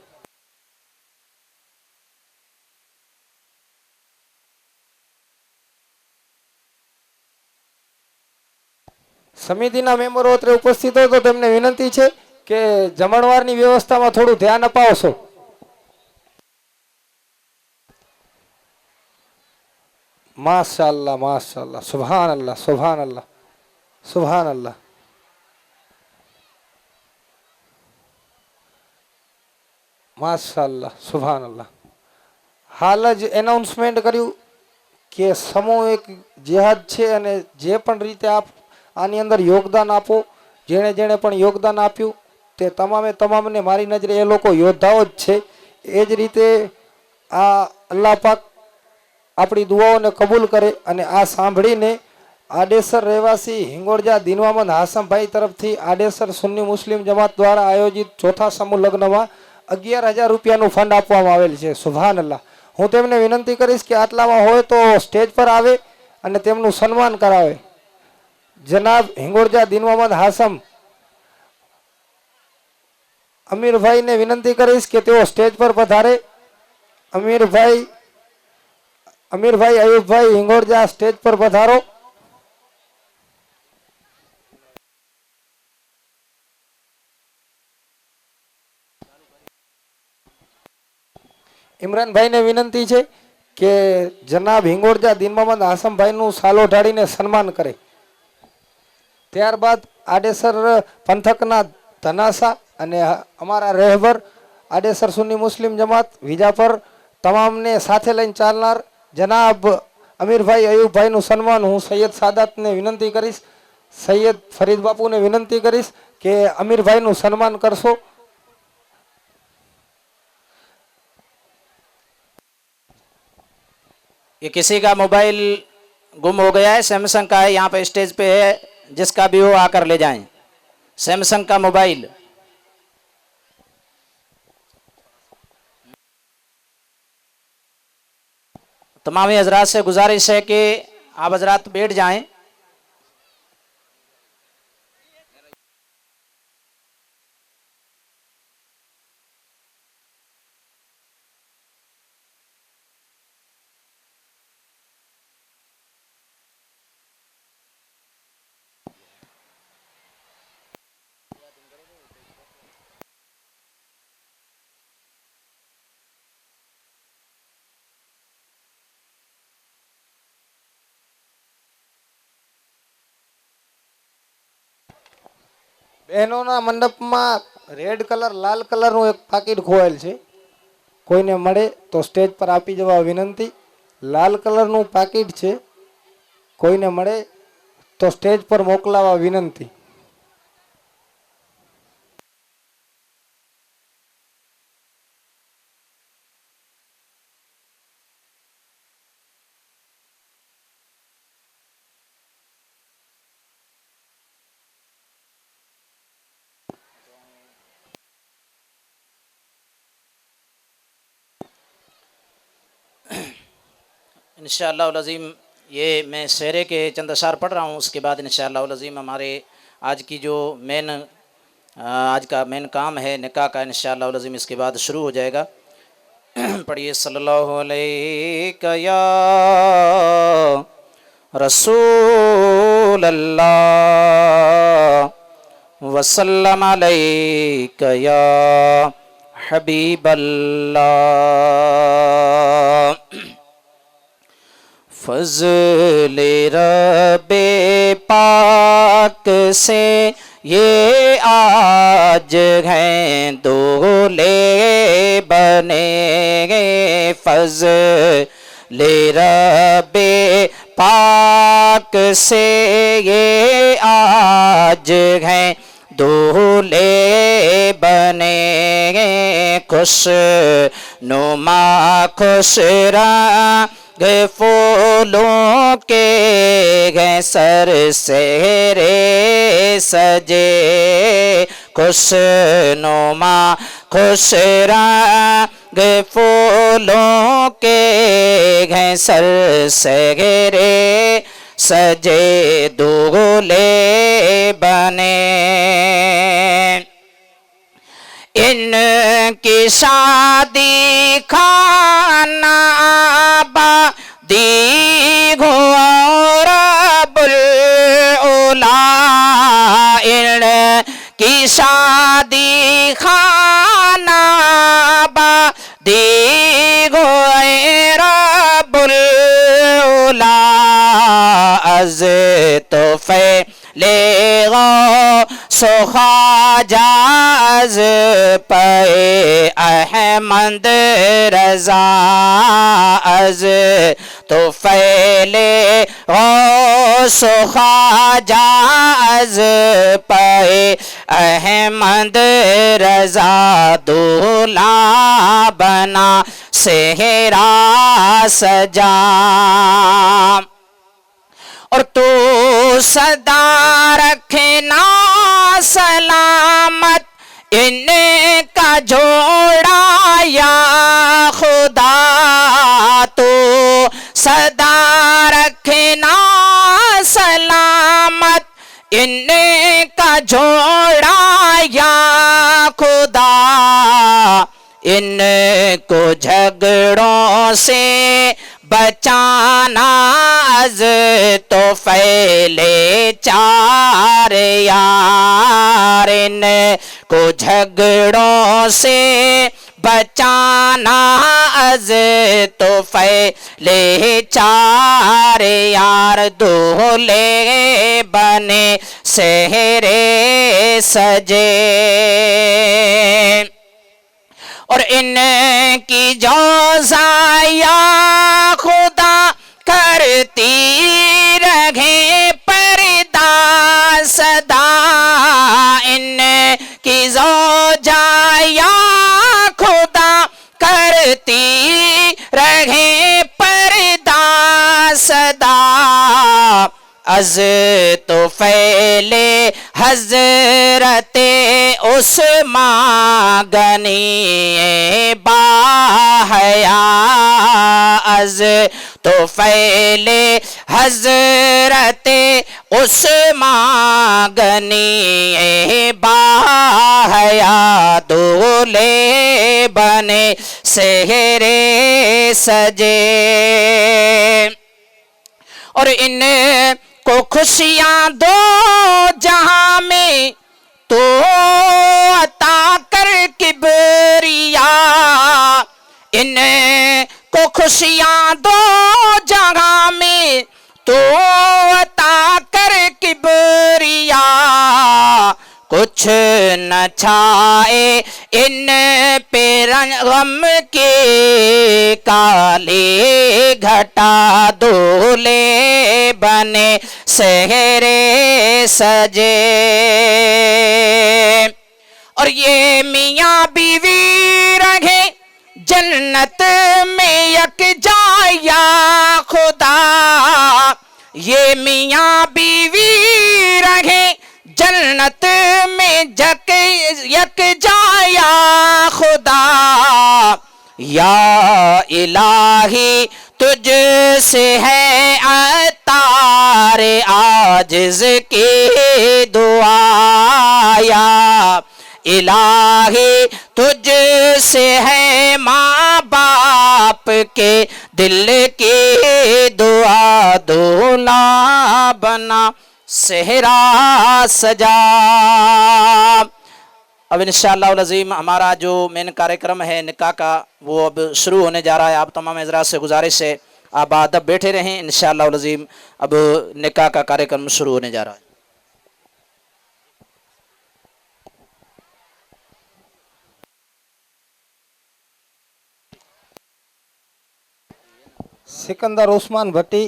સમિતિના મેમ્બરો અત્રે ઉપસ્થિત હોય તો તેમને વિનંતી છે કે જમણવારની વ્યવસ્થામાં થોડું ધ્યાન અપાવશો. માશાઅલ્લાહ માશાઅલ્લાહ સુભાનઅલ્લાહ સુભાનઅલ્લાહ સુભાનઅલ્લાહ. માશાઅલ્લાહ સુભાનઅલ્લાહ. હાલ જ એનાઉન્સમેન્ટ કર્યું કે સામૂહિક જિહાદ છે અને જે પણ રીતે આપ આની અંદર યોગદાન આપો, જેણે જેણે પણ યોગદાન આપ્યું તે તમામને મારી નજરે એ લોકો યોદ્ધાઓ જ છે. એ જ રીતે આ અલ્લાહ પાક આપણી દુઆઓને કબૂલ કરે અને આ સાંભળીને આડેસર રહેવાસી હિંગોળજા દિનવામંદ હાસમભાઈ તરફથી આડેસર સુન્ની મુસ્લિમ જમાત દ્વારા આયોજિત ચોથા સમૂહ લગ્નમાં 11,000 રૂપિયાનું ફંડ આપવામાં આવેલ છે. સુભાનઅલ્લાહ. હું તેમને વિનંતી કરીશ કે આટલામાં હોય તો સ્ટેજ પર આવે અને તેમનું સન્માન કરાવે. જનાબ હિંગોળજા દિનવામંદ હાસમ અમીરભાઈને વિનંતી કરીશ કે તેઓ સ્ટેજ પર પધારે. અમીરભાઈ અયુબભાઈ હિંગોળજા સ્ટેજ પર પધારો. ઇમરાનભાઈને વિનંતી છે કે જનાબ હિંગોળજા દિનવામંદ હાસમભાઈનું સાલો ઢાળીને સન્માન કરે. ત્યારબાદ આડેસર પંથકના ધનાસા અને અમારા રહેબર આડેસર સુન્ની મુસ્લિમ જમાત વિજાપર તમામને સાથે લઈને ચાલનાર જનાબ અમીરભાઈ અયુબભાઈનું સન્માન હું સૈયદ સાદાતને વિનંતી કરીશ, સૈયદ ફરીદ બાપુને વિનંતી કરીશ કે અમીરભાઈનું સન્માન કરશો. ये किसी का मोबाइल गुम हो गया है, सैमसंग का है, यहाँ पे स्टेज पे है, जिसका भी हो आकर ले जाएं. सैमसंग का मोबाइल. तमाम हजरात से गुजारिश है कि आप हजरात बैठ जाएं. બહેનોના મંડપમાં રેડ કલર લાલ કલરનું એક પાકીટ ખોવાયેલ છે. કોઈને મળે તો સ્ટેજ પર આપી જવા વિનંતી. લાલ કલરનું પાકીટ છે, કોઈને મળે તો સ્ટેજ પર મોકલાવા વિનંતી. इंशाअल्लाह अज़ीम ये मैं शेरे के चंद अशार पढ़ रहा हूँ, उसके बाद इंशाअल्लाह अज़ीम हमारे आज की जो आज का मेन काम है निकाह का, इंशाअल्लाह अज़ीम इसके बाद शुरू हो जाएगा. पढ़िए सल्लल्लाहु अलैहि या रसूल अल्लाह वसल्लम अलैका या हबीब अल्लाह. फज़ले रब्बे पाक से ये आज हैं दूल्हे बने. फज़ले रब्बे पाक से ये आज हैं दूल्हे बने खुश नुमा खुश रंग फूलों के हैं सर सेहरे सजे खुश नुमा खुश रंग फूलों के हैं सर सेहरे सजे दूल्हे बने इनकी शादी खाना आबादी घोर बुलओला इनकी शादी खाना आबादी घोर बुलओला अज तोहफे ले गो सुखाजाज पे अहमद रजा अज तो फैले गो सुखाजाज पे अहमद रजा दूल्हा बना सेहरा सजा और तू सदा रखना सलामत इनका जोड़ा या खुदा तू सदा रखना सलामत इनका जोड़ा या खुदा इनको झगड़ों से बचाना अज तो फैले चार यार इनको झगड़ों से बचाना अज तो फैले चार यार दूल्हे बने सेहरे सजे और इनकी जो जाया खुदा करती रहे पर्दा सदा इनकी जो जाया खुदा करती रहे पर्दा सदा अज तो फैले हजरते उस्मान गनी बाहया अज तो फैले हजरते उस्मान गनी बाहया दूल्हे बने सेहरे सजे और इन को खुशियां दो जहां में तो अता कर किबरिया इन को खुशियां दो जहां में तो अता कर किबरिया कुछ न छाए इन पे गम के काले घटा दूल्हे बने सेहरे सजे और ये मियाँ बीवी रहे जन्नत में यक जाया खुदा ये मियाँ बीवी रहे जन्नत में जक यक जाया खुदा या इलाही तुझ से है अतारे आजिज की दुआ या इलाही तुझ से है माँ बाप के दिल की दुआ दूल्हा बना सेहरा सजा। अब इंशाअल्लाह अज़ीम हमारा जो मेन कार्यक्रम है निकाह का वो अब शुरू होने जा रहा है। आप तमाम हज़रात से गुजारिश है आप अदब बैठे रहें। इंशाअल्लाह अज़ीम अब निकाह का कार्यक्रम शुरू होने जा रहा है। सिकंदर उस्मान भट्टी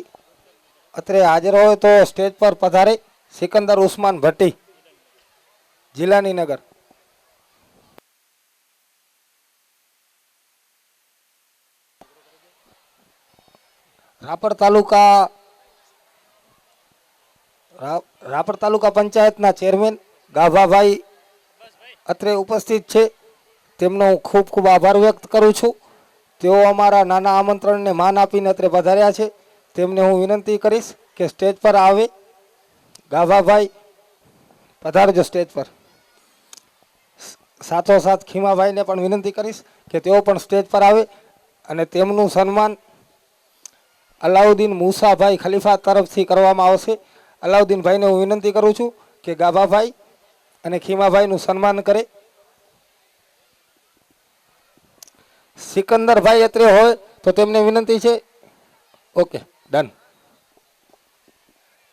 અત્રે હાજર હોય તો સ્ટેજ પર પધારે સિકંદર ઉસ્માન ભટ્ટી, જિલ્લાની નગર. રાપર તાલુકા પંચાયતના ચેરમેન ગાભાભાઈ અત્રે ઉપસ્થિત છે. તેમનો હું ખૂબ ખૂબ આભાર વ્યક્ત કરું છું. તેઓ અમારા નાના આમંત્રણને માન આપીને અત્રે પધાર્યા છે. તેમને હું વિનંતી કરીશ કે સ્ટેજ પર આવે. ગાભાભાઈ પધારજો સ્ટેજ પર. સાથોસાથ ખીમાભાઈને પણ વિનંતી કરીશ કે તેઓ પણ સ્ટેજ પર આવે અને તેમનું સન્માન અલાઉદ્દીન મૂસાભાઈ ખલીફા તરફથી કરવામાં આવશે. અલાઉદ્દીનભાઈને હું વિનંતી કરું છું કે ગાભાભાઈ અને ખીમાભાઈનું સન્માન કરે. સિકંદરભાઈ અત્રે હોય તો તેમને વિનંતી છે. Okay, done.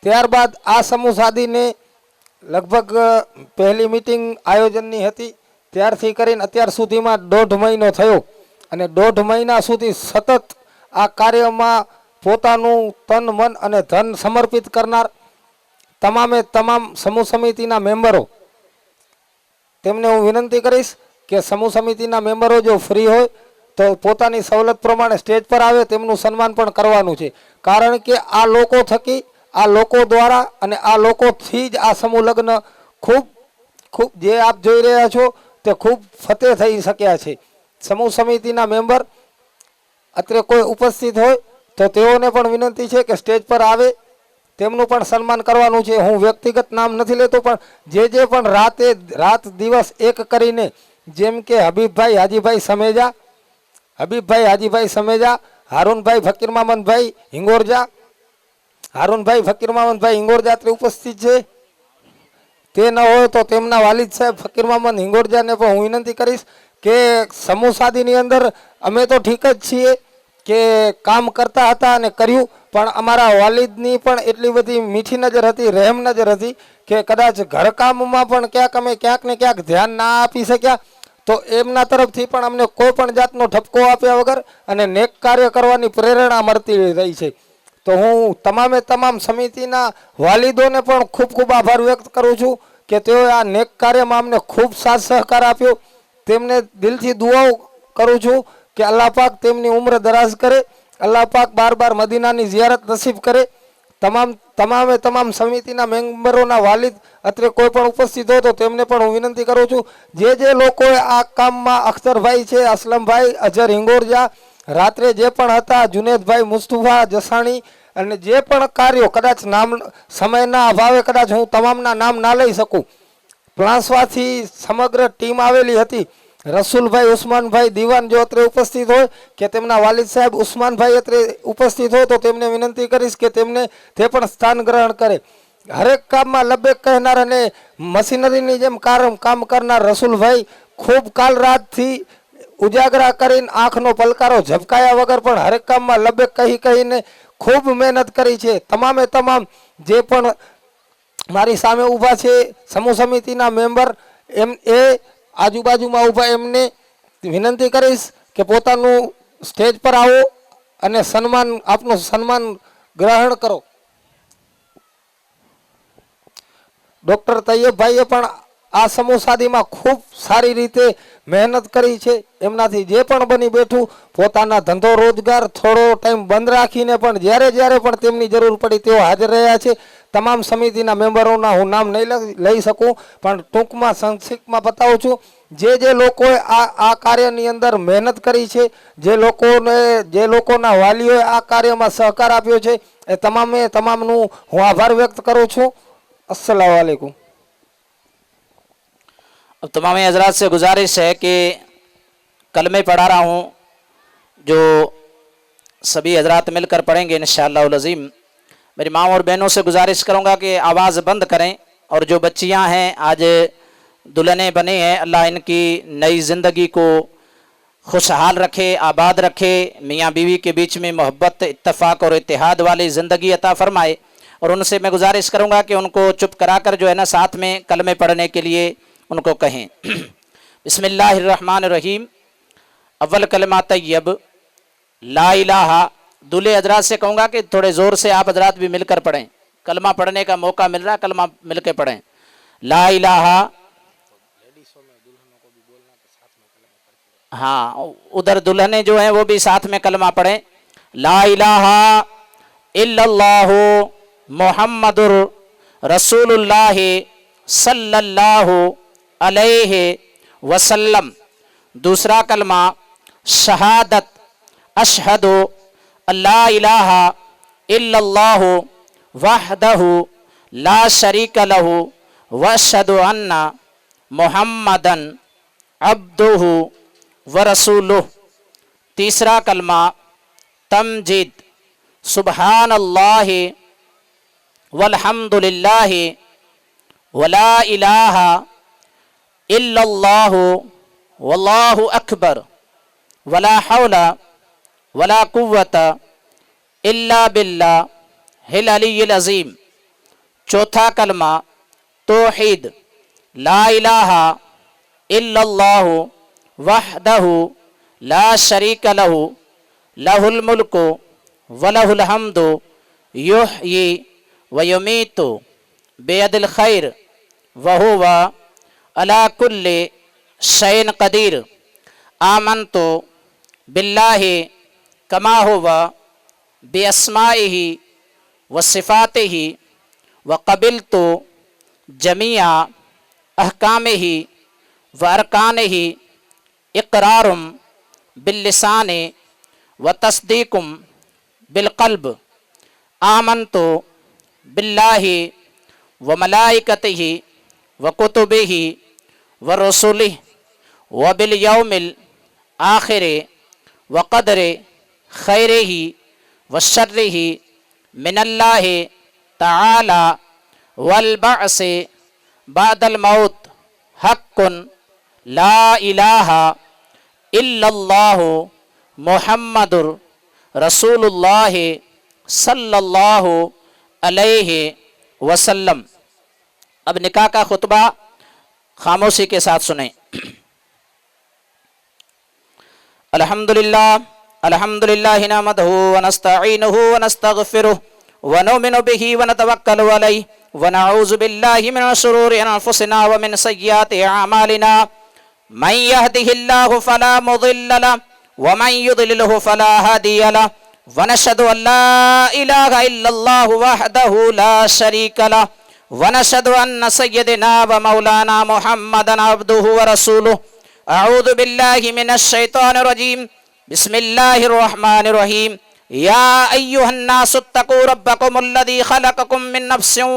ત્યારબાદ આ સમૂહ સાદીને લગભગ પહેલી મીટિંગ આયોજનની હતી ત્યારથી કરીને અત્યાર સુધીમાં 1.5 મહિનો થયો અને 1.5 મહિના સુધી સતત આ કાર્યમાં પોતાનું તન મન અને ધન સમર્પિત કરનાર તમામે તમામ સમૂહ સમિતિના મેમ્બરો, તેમને હું વિનંતી કરીશ કે સમૂહ સમિતિના મેમ્બરો જો ફ્રી હોય તો પોતાની સવલત પ્રમાણે સ્ટેજ પર આવે. તેમનું સન્માન પણ કરવાનું છે. કારણ કે આ લોકો થકી, આ લોકો દ્વારા અને આ લોકોથી જ આ સમૂહ લગ્ન ખૂબ જે આપ જોઈ રહ્યા છો તે ખૂબ ફતેહ થઈ શક્યા છે. સમૂહ સમિતિના મેમ્બર અત્રે કોઈ ઉપસ્થિત હોય તો તેઓને પણ વિનંતી છે કે સ્ટેજ પર આવે. તેમનું પણ સન્માન કરવાનું છે. હું વ્યક્તિગત નામ નથી લેતો, પણ જે પણ રાત દિવસ એક કરીને, જેમ કે હબીબભાઈ હાજીભાઈ સમેજા, હારૂનભાઈ ફકીર મામદભાઈ હિંગોરજા અત્રે ઉપસ્થિત છે. તે ન હોય તો તેમના વાલિદ સાહેબ ફકીર મામદ હિંગોરજાને પણ હું વિનંતી કરીશ કે સમૂહ સાદીની અંદર અમે તો ઠીક જ છીએ કે કામ કરતા હતા અને કર્યું, પણ અમારા વાલિદની પણ એટલી બધી મીઠી નજર હતી, રહેમ નજર હતી કે કદાચ ઘરકામમાં પણ અમે ક્યાંક ને ક્યાંક ધ્યાન ના આપી શક્યા તો એમના તરફથી પણ અમને કોઈ પણ જાતનો ઠપકો આપ્યા વગર અને નેક કાર્ય કરવાની પ્રેરણા મળતી રહી છે. તો હું તમામ સમિતિના વાલિદોને પણ ખૂબ ખૂબ આભાર વ્યક્ત કરું છું કે તેઓએ આ નેક કાર્યમાં અમને ખૂબ સાથ સહકાર આપ્યો. તેમને દિલથી દુઆઓ કરું છું કે અલ્લાહ પાક તેમની ઉંમર દરાજ કરે, અલ્લાહ પાક બાર મદીનાની ઝિયારત નસીબ કરે. તમામ સમિતિના મેમ્બરોના વાલિદ અત્રે કોઈ પણ ઉપસ્થિત હોય તો તેમને પણ હું વિનંતી કરું છું, જે લોકોએ આ કામમાં, અખ્તરભાઈ છે, અસલમભાઈ, અજર હિંગોરજા, રાત્રે જે પણ હતા, જુનેદભાઈ મુસ્તુફા જસાણી, અને જે પણ કાર્યો કદાચ સમયના અભાવે કદાચ હું તમામના નામ ના લઈ શકું. પ્લાસવાથી સમગ્ર ટીમ આવેલી હતી. રસુલભાઈ ઉસ્માનભાઈ દીવાન જો અત્રે ઉપસ્થિત હોય કે તેમના વાલિદ સાહેબ ઉસ્માનભાઈ અત્રે ઉપસ્થિત હોય તો તેમને વિનંતી કરીશ કે તે પણ સ્થાન ગ્રહણ કરે. હરેક કામમાં લબેક કહેનાર અને મશીનરીની જેમ કામ કરનાર રસુલભાઈ ખૂબ કાલ રાતથી ઉજાગરા કરીને આંખનો પલકારો ઝબકાયા વગર પણ હરેક કામમાં લબેક કહીને ખૂબ મહેનત કરી છે. તમામ જે પણ મારી સામે ઊભા છે સમૂહ સમિતિના મેમ્બર, એ આજુબાજુમાં ઊભા, એમને વિનંતી કરીશ કે પોતાનું સ્ટેજ પર આવો અને આપનું સન્માન ગ્રહણ કરો. ડૉક્ટર તૈયબભાઈએ પણ આ સમૂહ સાદીમાં ખૂબ સારી રીતે મહેનત કરી છે. એમનાથી જે પણ બની બેઠું, પોતાના ધંધો રોજગાર થોડો ટાઈમ બંધ રાખીને પણ જ્યારે પણ તેમની જરૂર પડી તેઓ હાજર રહ્યા છે. તમામ સમિતિના મેમ્બરોના હું નામ નહીં લઈ શકું, પણ ટૂંકમાં સંક્ષિપ્તમાં બતાવું છું. જે લોકોએ આ કાર્યની અંદર મહેનત કરી છે, જે લોકોના વાલીઓએ આ કાર્યમાં સહકાર આપ્યો છે, એ તમામનું હું આભાર વ્યક્ત કરું છું. अस्सलाम वालेकुम। अब तमाम हजरात से गुजारिश है कि कल मैं पढ़ा रहा हूँ, जो सभी हजरात मिलकर पढ़ेंगे इंशाअल्लाह अज़ीम। मेरी माँ और बहनों से गुजारिश करूँगा कि आवाज़ बंद करें, और जो बच्चियाँ हैं आज दुल्हनें बने हैं, अल्लाह इनकी नई ज़िंदगी को खुशहाल रखे, आबाद रखे, मियाँ बीवी के बीच में मोहब्बत, इत्तेफाक और इत्तेहाद वाली ज़िंदगी अता फरमाए। और उनसे मैं गुजारिश करूँगा कि उनको चुप कराकर जो है ना साथ में कलमे पढ़ने के लिए उनको कहें। बिस्मिल्लाहिर्रहमानिर्रहीम। अव्वल कलमा तय्यब ला इलाहा दूल्हे हजरात से कहूंगा कि थोड़े जोर से आप हजरात भी मिलकर पढ़ें, कलमा पढ़ने का मौका मिल रहा है, कलमा मिलकर पढ़ें। ला इलाहा, हाँ उधर दुल्हने जो हैं वो भी साथ में कलमा पढ़ें। ला इलाहा इल्लल्लाहु मुहम्मदुर रसूलुल्लाह सल्लल्लाहु अलैहि वसल्लम। दूसरा कलमा शहादत अशहदु अल्ला इलाहा इल्लल्लाहु वहदहु ला शरीक लहु व अशहदु अन्ना मुहम्मदन अब्दुहु व रसूलुहु। तीसरा कलमा तमजीद सुबहान अल्लाह वल्हम्दुलिल्लाह वला इलाहा इल्लल्लाहु वल्लाहु अकबर वला हौला वला कुव्वता इल्ला बिल्लाहिल अलीय्यिल अज़ीम। चौथा कलमा तौहीद ला इलाहा इल्लल्लाहु वहदहु ला शरीक लहु लहुल मुल्कु व लहुल हम्दु युहयी व युमीतु बियदिल खैर व हुवा अला कुल्ली शैइन कदीर। आमनतु बिल्लाहि कमा हुवा बिअस्माइहि व सिफातिहि व क़बिलतु जमीआ अहकामिहि व अरकानिहि इक़रारुम बिल्लिसानि व तस्दीकुम बिलक़ल्ब। आमनतु बिल्लाहि व मलाइकतिहि व कुतुबिहि व रसूलिहि व बिल यौमिल आखिरि व क़दरि खैरिहि व शर्रिहि मिनल्लाहि तआला वल बअसी बअदल मौत हक़्क़ुन ला इलाहा इल्लल्लाहु मुहम्मदुर रसूलुल्लाह सल्लल्लाहु अलैहि वसल्लम। अब निकाह का खुतबा खामोशी के साथ सुने। अल्हम्दुलिल्लाह अल्हम्दुलिल्लाह नहमदुहु व नस्तईनुहु व नस्तगफिरुहु व नुमिनु बिही व नतवक्कलु अलैहि व नऊज़ु बिल्लाहि मिन शुरूरि अनफुसिना व मिन सय्यिआति अमालिना। मन यहदिहिल्लाहु फला मुदिल्ल लहु व मन युद्लिलहु फला हादिय लहु व नशहदु अन ला इलाहा इल्लल्लाहु वहदहु ला शरीक लहु व नशहदु अन्न सय्यदना व मौलाना मुहम्मदन अब्दुहु व रसूलुहु। अऊज़ु बिल्लाहि मिनश शैतानिर रजीम। बिस्मिल्लाहिर रहमानिर रहीम। या अय्युहन्नासु इत्तक़ू रब्बकुमुल्लज़ी खलक़कुम मिन नफ्सिन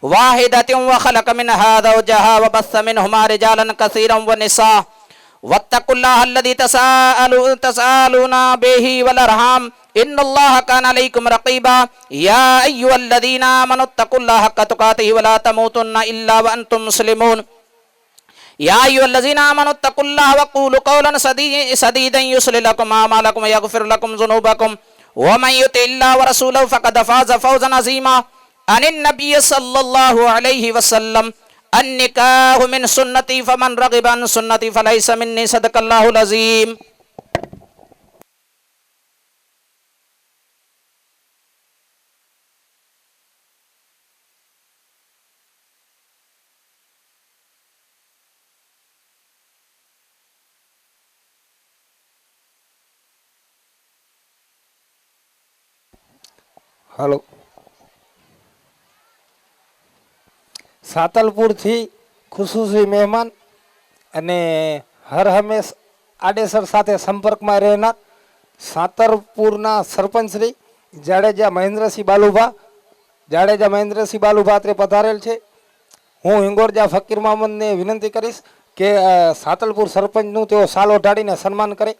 वाहिदतिन व खलक़ मिनहा ज़ौजहा व बस्स मिनहुमा रिजालन कसीरन व निसा वत्तक़ुल्लाह अल्लज़ी तसाअलूना बिही वल अरहाम इन्नल्लाह काना अलैकुम रक़ीबा। या अय्युहल्लज़ीना आमनु इत्तक़ुल्लाह हक़्क़ तुक़ातिहि व ला तमूतुन्ना इल्ला व अन्तुम मुस्लिमून। या अय्युहल्लज़ीना आमनु इत्तक़ुल्लाह व क़ूलू क़ौलन सदीदन युस्लिह लकुम अअमालकुम व यग़फ़िर लकुम ज़ुनूबकुम व मन युति'िल्लाह व रसूलहु फ़क़द फ़ाज़ फ़ौज़न अज़ीमा। अनिन नबी सल्लल्लाहु अलैहि वसल्लम अन्निकाहु मिन सुन्नती फमन रग़िब अन सुन्नती फ़लैसा मिन्नी। सदक़ल्लाहुल अज़ीम। હાલો, સાતલપુરથી ખુશૂસી મહેમાન અને હર હંમેશ આડેસર સાથે સંપર્કમાં રહેનાર સાતરપુરના સરપંચ શ્રી જાડેજા મહેન્દ્રસિંહ બાલુભા અત્રે પધારેલ છે। હું હિંગોરજા ફકીર મોહમ્મદને વિનંતી કરીશ કે સાતલપુર સરપંચનું તેઓ શાલ ઓઢાડીને સન્માન કરે।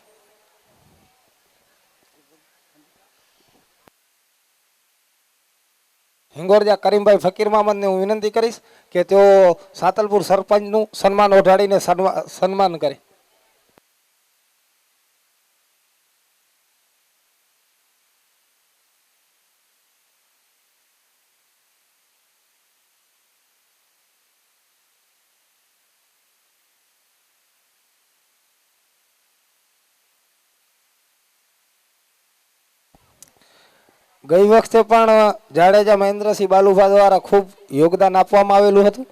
હિંગોરજા કરીમભાઈ ફકીર મોહમ્મદને હું વિનંતી કરીશ કે તેઓ સાતલપુર સરપંચનું સન્માન ઓઢાડીને સન્માન કરે। ગઈ વખતે પણ જાડેજા મહેન્દ્રસિંહ બાલુભા દ્વારા ખૂબ યોગદાન આપવામાં આવેલું હતું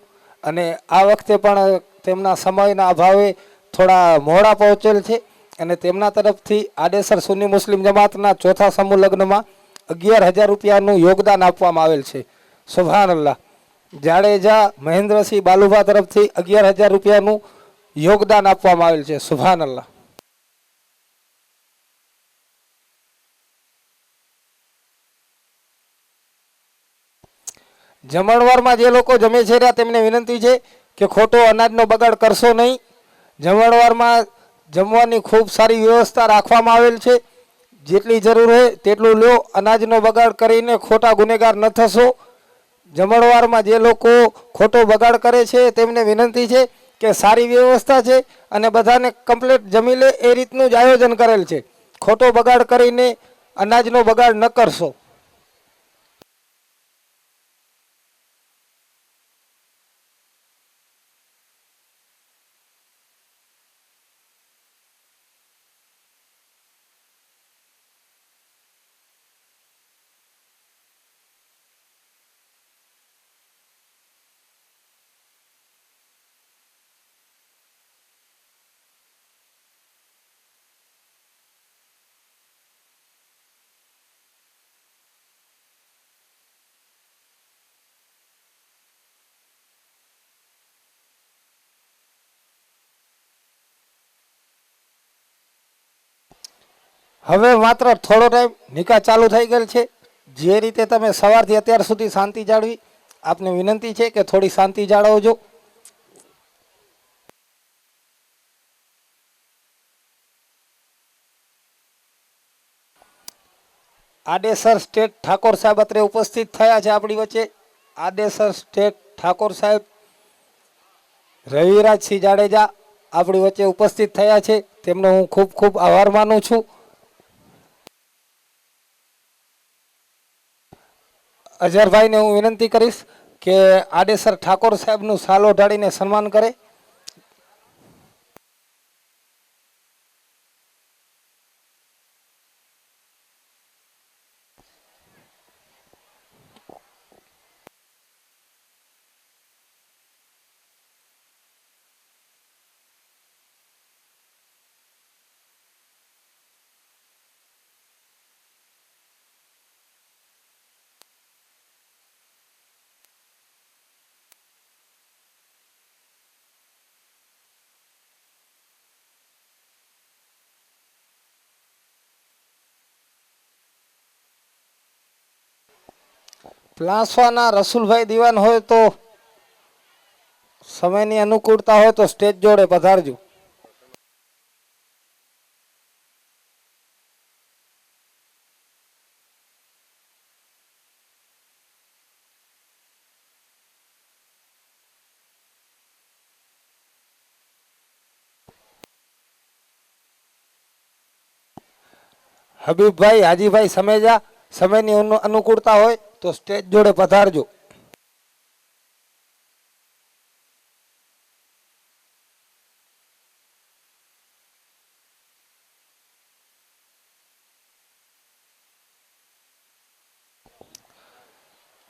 અને આ વખતે પણ તેમના સમયના અભાવે થોડા મોડા પહોંચેલ છે અને તેમના તરફથી આડેસર સુન્ની મુસ્લિમ જમાતના ચોથા સમૂહ લગ્નમાં 11,000 રૂપિયાનું યોગદાન આપવામાં આવેલ છે. સુભાનઅલ્લાહ. જાડેજા મહેન્દ્રસિંહ બાલુભા તરફથી 11,000 રૂપિયાનું યોગદાન આપવામાં આવેલ છે. સુભાનઅલ્લાહ. જમણવારમાં જે લોકો જમે છે તેમને વિનંતી છે કે ખોટો અનાજનો બગાડ કરશો નહીં. જમણવારમાં જમવાની ખૂબ સારી વ્યવસ્થા રાખવામાં આવેલ છે. જેટલી જરૂર હોય તેટલું લો. અનાજનો બગાડ કરીને ખોટા ગુનેગાર ન થશો. જમણવારમાં જે લોકો ખોટો બગાડ કરે છે તેમને વિનંતી છે કે સારી વ્યવસ્થા છે અને બધાને કમ્પ્લીટ જમી લે એ રીતનું જ આયોજન કરેલ છે. ખોટો બગાડ કરીને અનાજનો બગાડ ન કરશો. હવે માત્ર થોડો ટાઈમ નિકાહ ચાલુ થઈ ગયેલ છે. જે રીતે તમે સવારથી અત્યાર સુધી શાંતિ જાળવી, આપને વિનંતી છે કે થોડી શાંતિ જાળવજો. આડેસર સ્ટેટ ઠાકોર સાહેબ અત્રે ઉપસ્થિત થયા છે આપણી વચ્ચે. આડેસર સ્ટેટ ઠાકોર સાહેબ રવિરાજસિંહ જાડેજા આપણી વચ્ચે ઉપસ્થિત થયા છે. તેમનો હું ખૂબ ખૂબ આભાર માનું છું. અઝહરભાઈને હું વિનંતી કરીશ કે આડેસર ઠાકોર સાહેબનું સાલ ઓઢાડીને સન્માન કરે. પ્લાસવાના રસુલભાઈ દીવાન હોય તો સમયની અનુકૂળતા હોય તો સ્ટેજ જોડે પધારજો. હબીબભાઈ હાજીભાઈ સમેજા સમયની અનુકૂળતા હોય તો સ્ટેજ જોડે પધારજો.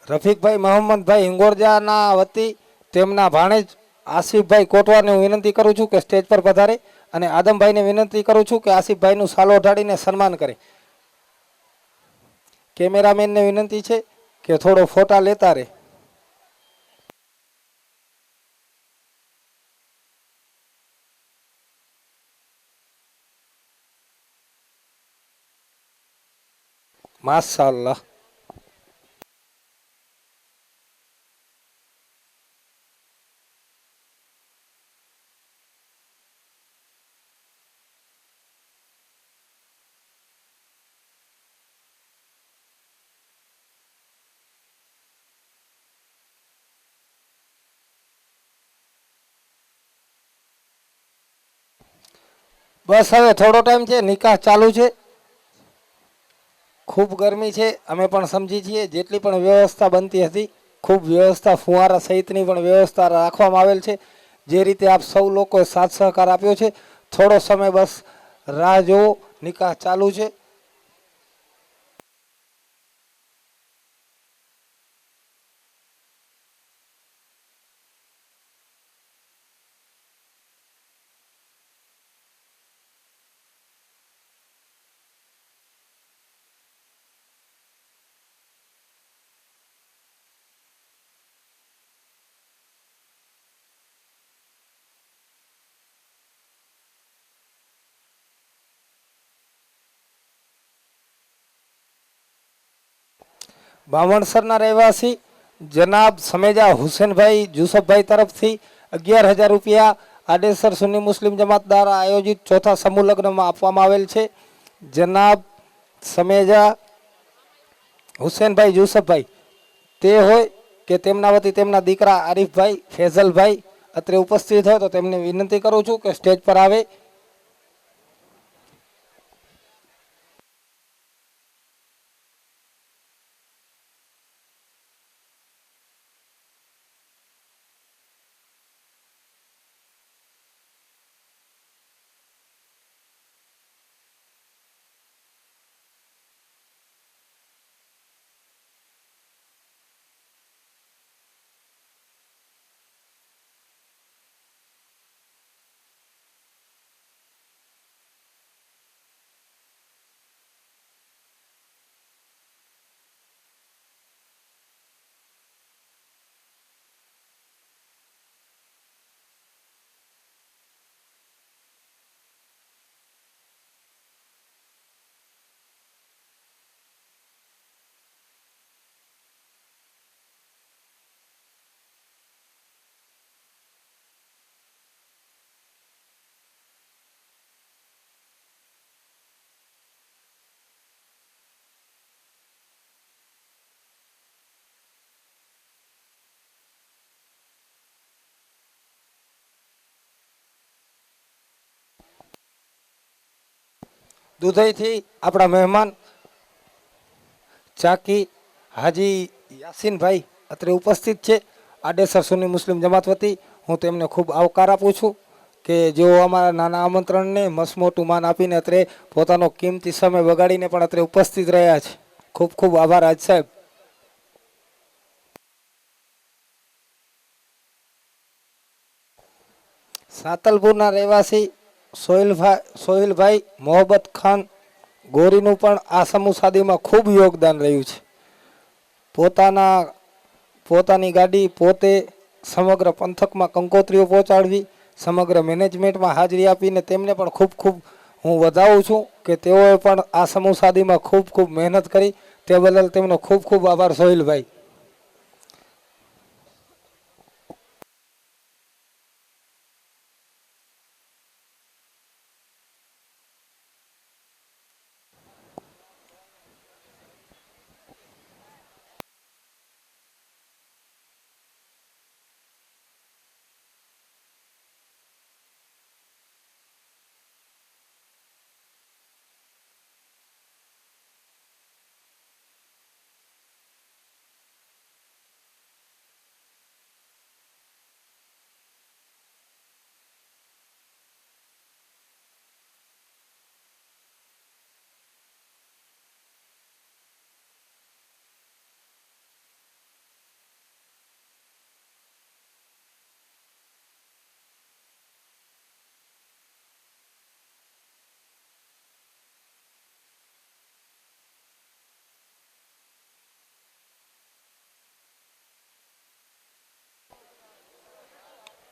રફીકભાઈ મોહમ્મદભાઈ હિંગોરજાના વતી તેમના ભાણેજ આસિફભાઈ કોટવારને હું વિનંતી કરું છું કે સ્ટેજ પર પધારે અને આદમભાઈને વિનંતી કરું છું કે આસિફભાઈનું સાલો ઓઢાડીને સન્માન કરે. કેમેરામેનને વિનંતી છે કે થોડો ફોટા લેતા રહે. માશાઅલ્લાહ. બસ હવે થોડો ટાઈમ છે, નિકાહ ચાલુ છે. ખૂબ ગરમી છે, અમે પણ સમજી છીએ. જેટલી પણ વ્યવસ્થા બનતી હતી ખૂબ વ્યવસ્થા ફુવારા સહિતની પણ વ્યવસ્થા રાખવામાં આવેલ છે. જે રીતે આપ સૌ લોકોએ સાથ સહકાર આપ્યો છે. થોડો સમય બસ રાહ જોવો, નિકાહ ચાલુ છે. બામણસરના રહેવાસી જનાબ સમેજા હુસેનભાઈ જુસફભાઈ તરફથી 11,000 રૂપિયા આડેસર સુન્ની મુસ્લિમ જમાત દ્વારા આયોજિત ચોથા સમૂહ લગ્નમાં આપવામાં આવેલ છે. જનાબ સમેજા હુસેનભાઈ જુસફભાઈ તે હોય કે તેમના વતી તેમના દીકરા આરીફભાઈ ફેઝલભાઈ અત્રે ઉપસ્થિત હોય તો તેમને વિનંતી કરું છું કે સ્ટેજ પર આવે. દુધઈથી આપણા મહેમાન ચાકી હાજી યાસીનભાઈ અત્રે ઉપસ્થિત છે. આડેસર સુન્ની મુસ્લિમ જમાત વતી હું તેમને ખૂબ આવકાર આપું છું કે જેઓ અમારા નાના આમંત્રણને મસમોટું માન આપીને અત્રે પોતાનો કિંમતી સમય બગાડીને પણ અત્રે ઉપસ્થિત રહ્યા છે. ખૂબ ખૂબ આભાર હાજ સાહેબ. સાતલપુરના રહેવાસી સોહિલભાઈ મોહબ્બત ખાન ગોરીનું પણ આ સમૂહ શાદીમાં ખૂબ યોગદાન રહ્યું છે. પોતાની ગાડી પોતે સમગ્ર પંથકમાં કંકોત્રીઓ પહોંચાડવી, સમગ્ર મેનેજમેન્ટમાં હાજરી આપીને તેમને પણ ખૂબ ખૂબ હું વધાવું છું કે તેઓએ પણ આ સમૂહ શાદીમાં ખૂબ ખૂબ મહેનત કરી. તે બદલ તેમનો ખૂબ ખૂબ આભાર સોહિલભાઈ.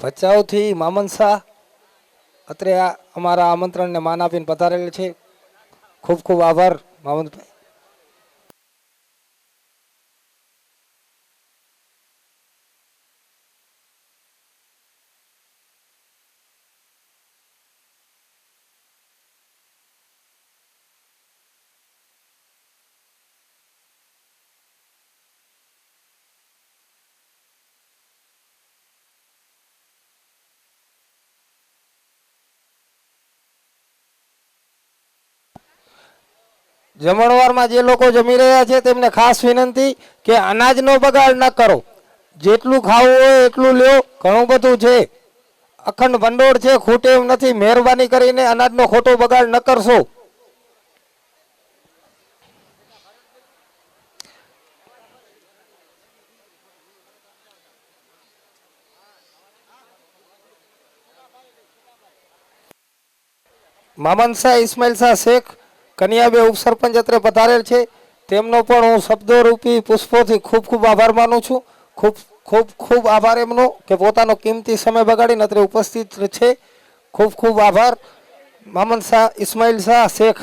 ભચાઉથી મામન શાહ અત્રે અમારા આમંત્રણને માન આપીને પધારેલ છે. ખૂબ ખૂબ આભાર મામનભાઈ. જમણવારમાં જે લોકો જમી રહ્યા છે તેમને ખાસ વિનંતી કે અનાજનો બગાડ ન કરો. જેટલું ખાવું હોય એટલું લ્યો. ઘણું બધું છે, અખંડ ભંડોળ છે, ખૂટે એમ નથી. મહેરબાની કરીને અનાજનો ખોટો બગાડ ન કરશો. મામન શાહ ઇસ્માઇલ શાહ શેખ કનિયાબે ઉપસરપંચ અત્રે પધારેલ છે. તેમનો પણ હું શબ્દો રૂપી પુષ્પોથી ખૂબ ખૂબ આભાર માનું છું. ખૂબ ખૂબ ખૂબ આભાર એમનો કે પોતાનો કિંમતી સમય બગાડીને અત્રે ઉપસ્થિત છે. ખૂબ ખૂબ આભાર મામન શાહ ઇસ્માઇલ શાહ શેખ.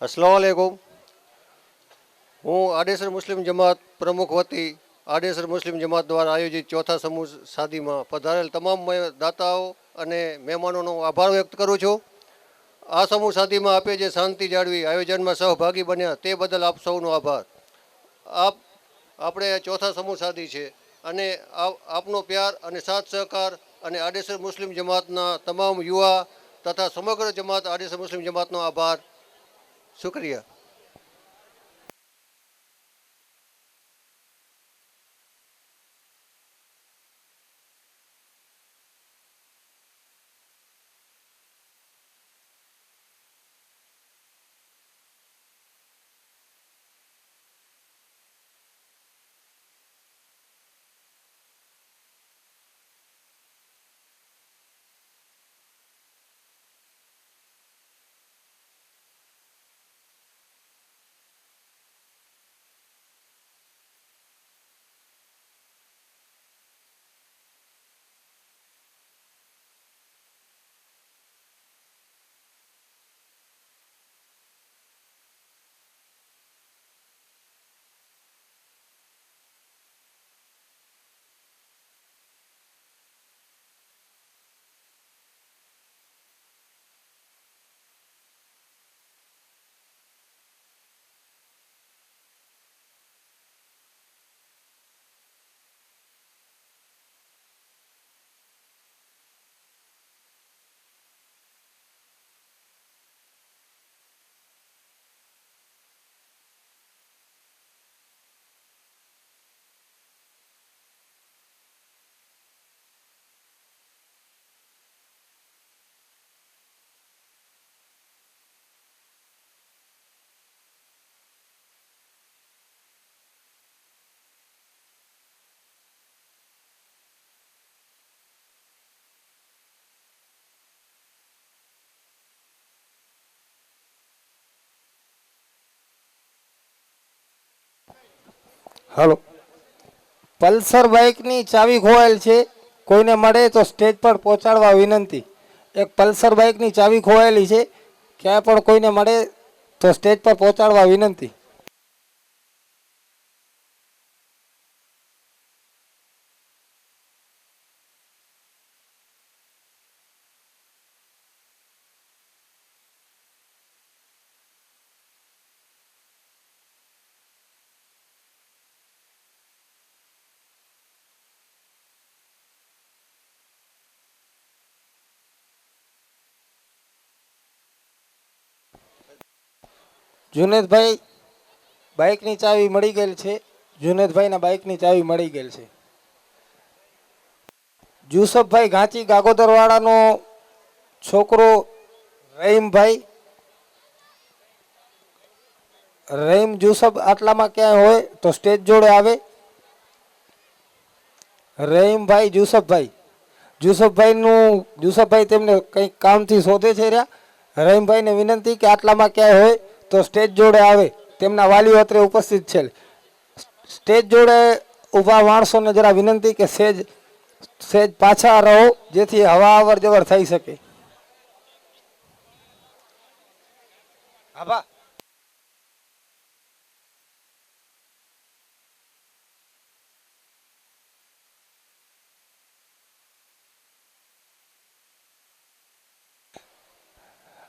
अस्सलाम वालेकुम। હું આડેસર મુસ્લિમ જમાત પ્રમુખ વતી આડેસર મુસ્લિમ જમાત દ્વારા આયોજિત ચોથા સમૂહ શાદીમાં પધારેલ તમામ દાતાઓ અને મહેમાનોનો આભાર વ્યક્ત કરું છું. આ સમૂહ શાદીમાં આપે જે શાંતિ જાળવી આયોજનમાં સહભાગી બન્યા તે બદલ આપ સૌનો આભાર. આપણે ચોથા સમૂહ શાદી છે અને આપનો પ્યાર અને સાથ સહકાર અને આડેસર મુસ્લિમ જમાતના તમામ યુવા તથા સમગ્ર જમાત આડેસર મુસ્લિમ જમાતનો આભાર. શુક્રિયા. હલો, પલ્સર બાઇકની ચાવી ખોવાયેલ છે, કોઈને મળે તો સ્ટેજ પર પહોંચાડવા વિનંતી. એક પલ્સર બાઇકની ચાવી ખોવાયેલી છે, ક્યાંય પણ કોઈને મળે તો સ્ટેજ પર પહોંચાડવા વિનંતી. જુનેદભાઈ બાઇકની ચાવી મળી ગયેલ છે. જુનેદભાઈના બાઇકની ચાવી મળી ગયેલ છે. જુસફભાઈ ઘાંચી ગાગોદરવાળાનો છોકરો રહીમભાઈ, રહીમ જુસફ આટલામાં ક્યાંય હોય તો સ્ટેજ જોડે આવે. રહીમભાઈ જુસફભાઈ તેમને કંઈક કામથી શોધે છે રહ્યા. રહીમભાઈને વિનંતી કે આટલામાં ક્યાંય હોય તો સ્ટેજ જોડે આવે. તેમના વાલીઓ અત્રે ઉપસ્થિત છે. સ્ટેજ જોડે ઊભા માણસોને જરા વિનંતી કે સેજ પાછા રહો, જેથી હવા અવર જવર થઈ શકે. આભા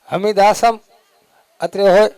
હમીદ આસમ અત્રે હોય.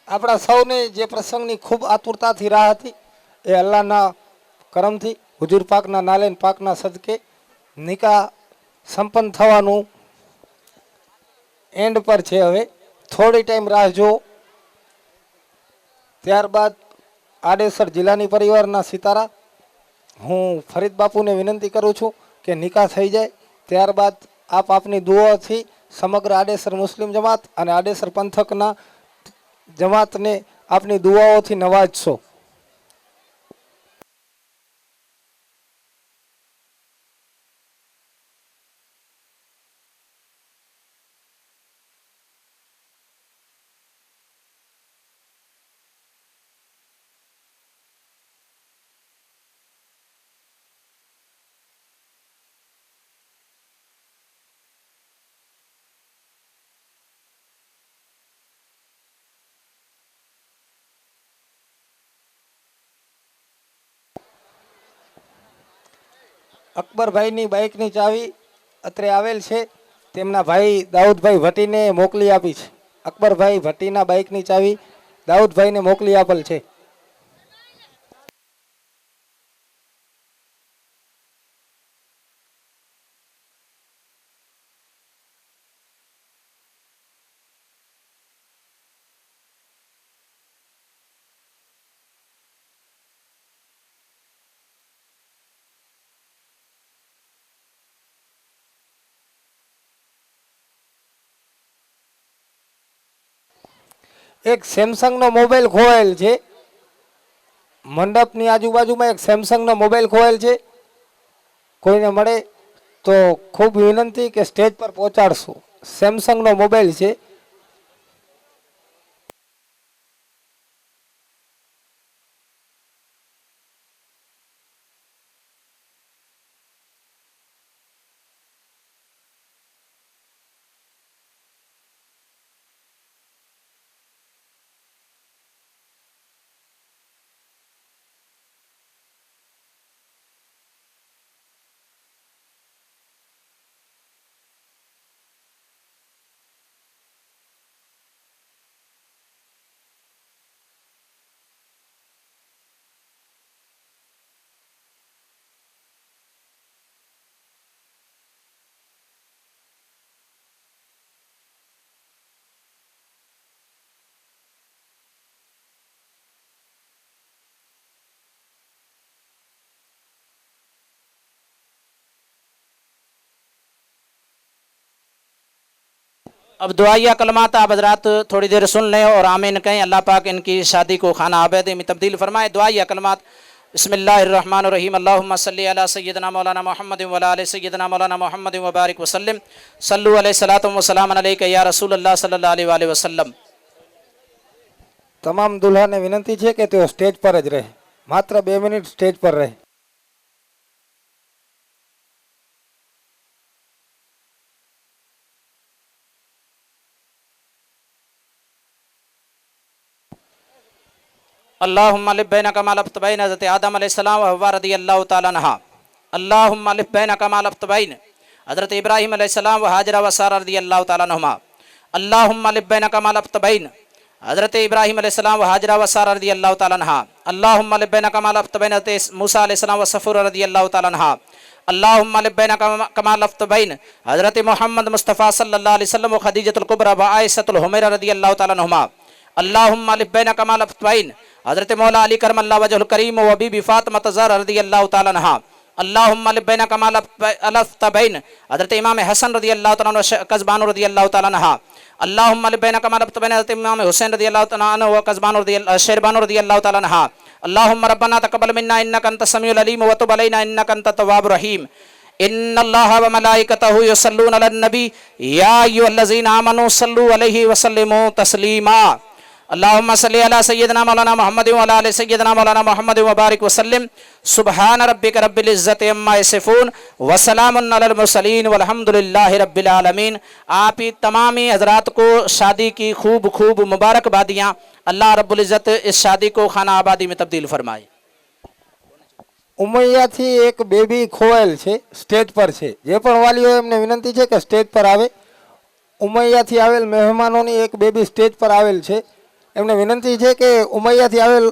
આપણા સૌને જે પ્રસંગની ખૂબ આતુરતાથી રાહ હતી એ અલ્લાહના કરમથી હુજુર પાકના નાલેન પાકના સદકે નિકાહ સંપન્ન થવાનું એન્ડ પર છે. હવે થોડી ટાઈમ રાહ જુઓ. ત્યારબાદ આડેસર જિલ્લાની પરિવારના સિતારા હું ફરીદ બાપુને વિનંતી કરું છું કે નિકાહ થઈ જાય ત્યારબાદ આપ આપની દુઆઓથી સમગ્ર આડેસર મુસ્લિમ જમાત અને આડેસર પંથકના જમાતને આપની દુઆઓથી નવાજશો. અકબરભાઈની બાઇકની ચાવી અત્રે આવેલ છે, તેમના ભાઈ દાઉદભાઈ ભટ્ટીને મોકલી આપી છે. અકબરભાઈ ભટ્ટીના બાઇકની ચાવી દાઉદભાઈને મોકલી આપેલ છે. એક સેમસંગનો મોબાઈલ ખોવાયેલ છે મંડપની આજુબાજુમાં. એક સેમસંગનો મોબાઈલ ખોવાયેલ છે. કોઈને મળે તો ખૂબ વિનંતી કે સ્ટેજ પર પહોંચાડશું. સેમસંગનો મોબાઈલ છે. अब दुआया कलमात आप हजरात थोड़ी देर सुन लें और आमीन कहें। अल्लाह पाक इनकी शादी को खाना आबादी में तब्दील फरमाए। दुआया कलमात बिस्मिल्लाहिर्रहमानिर्रहीम अल्लाहुम्मा सल्ली अला सय्यिदना मौलाना मुहम्मद व अला आलि सय्यिदना मौलाना मुहम्मद व बारिक वसल्लम सल्लु अलैहि सलातु व सलाम अलैका या रसूलल्लाह सल्लल्लाहु अलैहि वसल्लम। તમામ દુલ્હાને વિનંતી છે કે તેઓ સ્ટેજ પર જ રહે, માત્ર 2 મિનિટ સ્ટેજ પર રહે. अल्लाहुम्मा लिफ बैना कमा लफ्त बैन हज़रत आदम अलैहिस्सलाम व हव्वा रज़ियल्लाहु तआला अन्हा। अल्लाहुम्मा लिफ बैना कमा लफ्त बैन हज़रत इब्राहीम अलैहिस्सलाम व हाजरा व सारा रज़ियल्लाहु तआला अन्हुमा। अल्लाहुम्मा लिफ बैना कमा लफ्त बैन हज़रत इब्राहीम अलैहिस्सलाम व हाजरा व सारा रज़ियल्लाहु तआला अन्हा। अल्लाहुम्मा लिफ बैना कमा लफ्त बैन हज़रत मूसा अलैहिस्सलाम व सफ़ूरा रज़ियल्लाहु तआला अन्हा। अल्लाहुम्मा लिफ बैना कमा लफ्त बैन हज़रत मुहम्मद मुस्तफ़ा सल्लल्लाहु अलैहि वसल्लम व खदीजतुल कुबरा व आयशतुल हुमैरा रज़ियल्लाहु तआला अन्हुमा। अल्लाहुम्मा लिफ बैना कमा लफ्त बैन हज़रत मौला अली करमल्लाहु वजहुल करीम व बीबी फातिमा ज़हरा रज़ियल्लाहु तआला अन्हा। अल्लाहुम्मा लिफ बैना कमा लफ्त बैन हज़रत इमाम हसन रज़ियल्लाहु तआला अन्हु व कज़बान रज़ियल्लाहु तआला अन्हा। अल्लाहुम्मा लिफ बैना कमा लफ्त बैन हज़रत इमाम हुसैन रज़ियल्लाहु तआला अन्हु व कज़बान शेरबान रज़ियल्लाहु तआला अन्हा। अल्लाहुम्मा रब्बना तक़ब्बल मिन्ना इन्नका अंतस समीउल अलीम व तुब अलैना इन्नका अंतत तव्वाबुर रहीम। इन्नल्लाह व मलाइकतहु युसल्लूना अलन नबी या अय्युहल्लज़ीना आमनू सल्लू अलैहि व सल्लिमू तस्लीमा। अल्लाहुम्मा सल्लि अला सय्यिदना मौलाना मुहम्मद व अला आलि सय्यिदना मौलाना मुहम्मद व बारिक वसल्लिम। सुब्हान रब्बिका रब्बिल इज्जति अम्मा यसिफून व सलामुन अलल मुरसलीन वल्हम्दुलिल्लाहि रब्बिल आलमीन। आप ही तमामी हजरात को शादी की खूब खूब मुबारकबादियाँ। अल्लाह रब्बुल इज्जत इस शादी को खाना आबादी में तब्दील फरमाए। ઉમૈયાથી એક બેબી ખોવાયેલ છે, સ્ટેજ પર છે. જે પણ વાલીઓ એમને વિનંતી છે કે સ્ટેજ પર આવે. ઉમૈયાથી આવેલ મહેમાનોની એક બેબી સ્ટેજ પર આવેલ છે. એમને વિનંતી છે કે ઉમૈયાથી આવેલ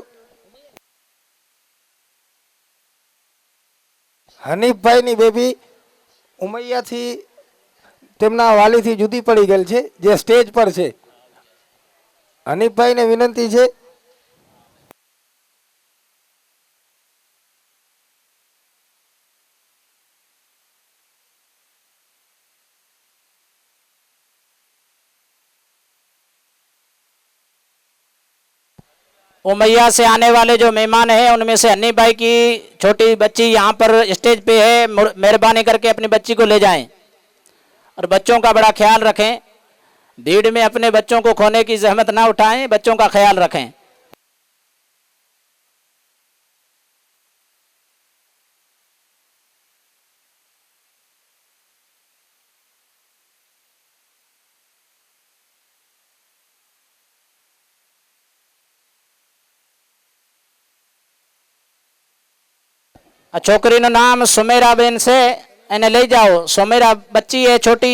હનીફભાઈની બેબી ઉમૈયાથી તેમના વાલીથી જુદી પડી ગયેલ છે, જે સ્ટેજ પર છે. હનીફભાઈને વિનંતી છે. उमैया से आने वाले जो मेहमान हैं उनमें से हन्नी भाई की छोटी बच्ची यहाँ पर स्टेज पे है, मेहरबानी करके अपनी बच्ची को ले जाएं और बच्चों का बड़ा ख्याल रखें। भीड़ में अपने बच्चों को खोने की जहमत ना उठाएं, बच्चों का ख्याल रखें। छोकरी નું નામ સુમેરાબેન છે, એને લઈ જાઓ। सुमेरा बच्ची है छोटी,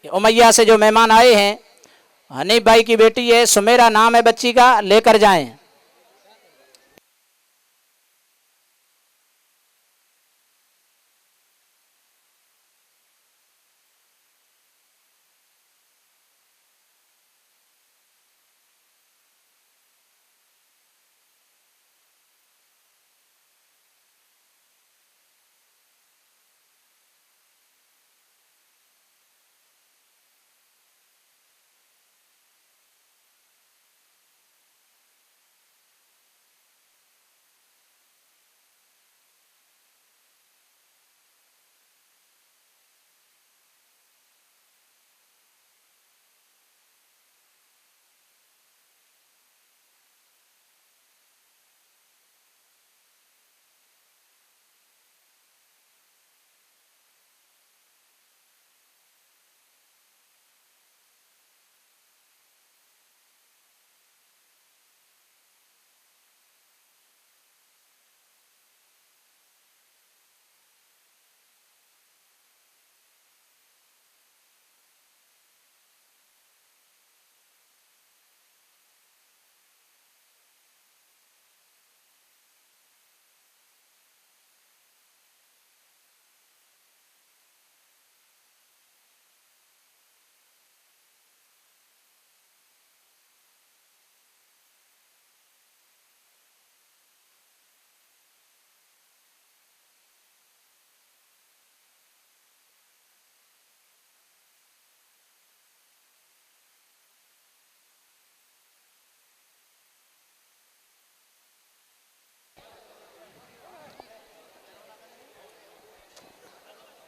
उमैया से जो मेहमान आए हैं, हनीफ भाई की बेटी है, सुमेरा नाम है बच्ची का, लेकर जाएं।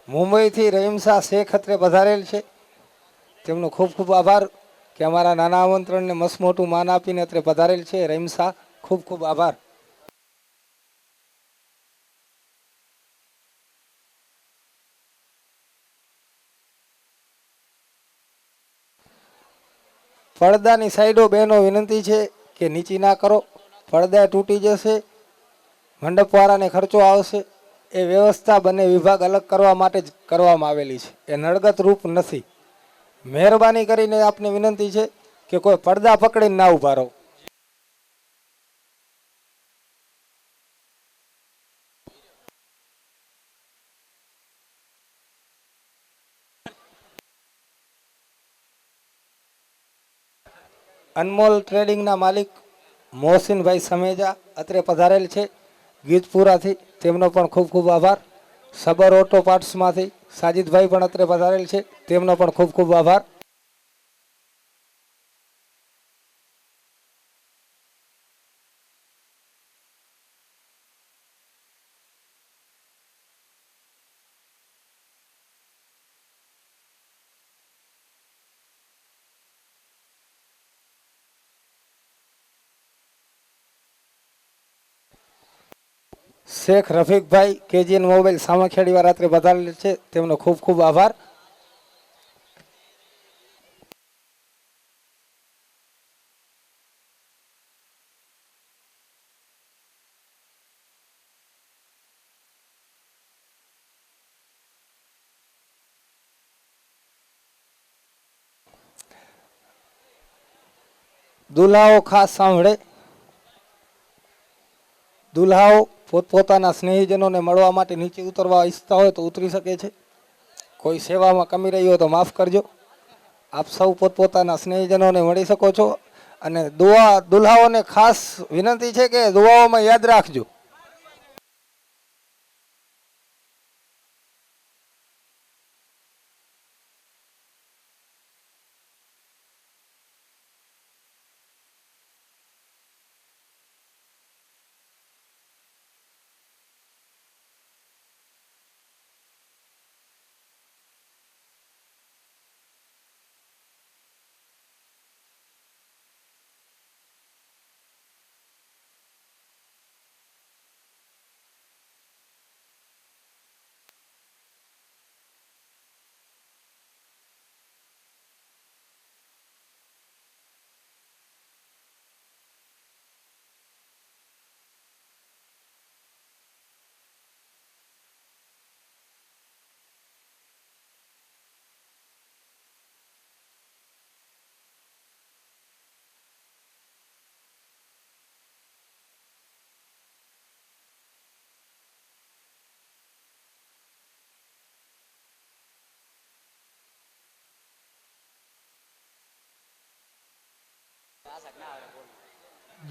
મુંબઈથી રહીમ શાહ શેખ અત્રે પધારેલ છે, તેમનો ખૂબ ખૂબ આભાર કે અમારા નાના આમંત્રણને મસ્ત મોટું માન આપીને અત્રે પધારેલ છે। રહીમ શાહ, ખૂબ ખૂબ આભાર। પડદાની સાઈડો બહેનો વિનંતી છે કે નીચી ના કરો, પડદા તૂટી જશે, મંડપવાળાને ખર્ચો આવશે। એ વ્યવસ્થા બંને વિભાગ અલગ કરવા માટે જ કરવામાં આવેલી છે, એ નડગત રૂપ નથી। મહેરબાની કરીને આપને વિનંતી છે કે કોઈ પડદા પકડીને ના ઊભા રહો। અનમોલ ટ્રેડિંગના માલિક મોહસિનભાઈ સમેજા અત્રે પધારેલ છે ગીતપુરાથી, તેમનો પણ ખૂબ ખૂબ આભાર। સબર ઓટો પાર્ટ્સમાંથી સાજિદભાઈ પણ અત્રે પધારેલ છે, તેમનો પણ ખૂબ ખૂબ આભાર। શેખ રફીકભાઈ કેજીએન મોબાઈલ સામખિયાળીવા રાત્રે પધારેલ છે, તેમનો ખૂબ ખૂબ આભાર। દુલ્હાઓ ખાસ સાંભળે, દુલ્હાઓ પોતપોતાના સ્નેહીજનોને મળવા માટે નીચે ઉતરવા ઈચ્છતા હોય તો ઉતરી શકે છે। કોઈ સેવામાં કમી રહી હોય તો માફ કરજો। આપ સૌ પોતપોતાના સ્નેહીજનોને મળી શકો છો। અને દુલ્હાઓને ખાસ વિનંતી છે કે દુઆઓમાં યાદ રાખજો।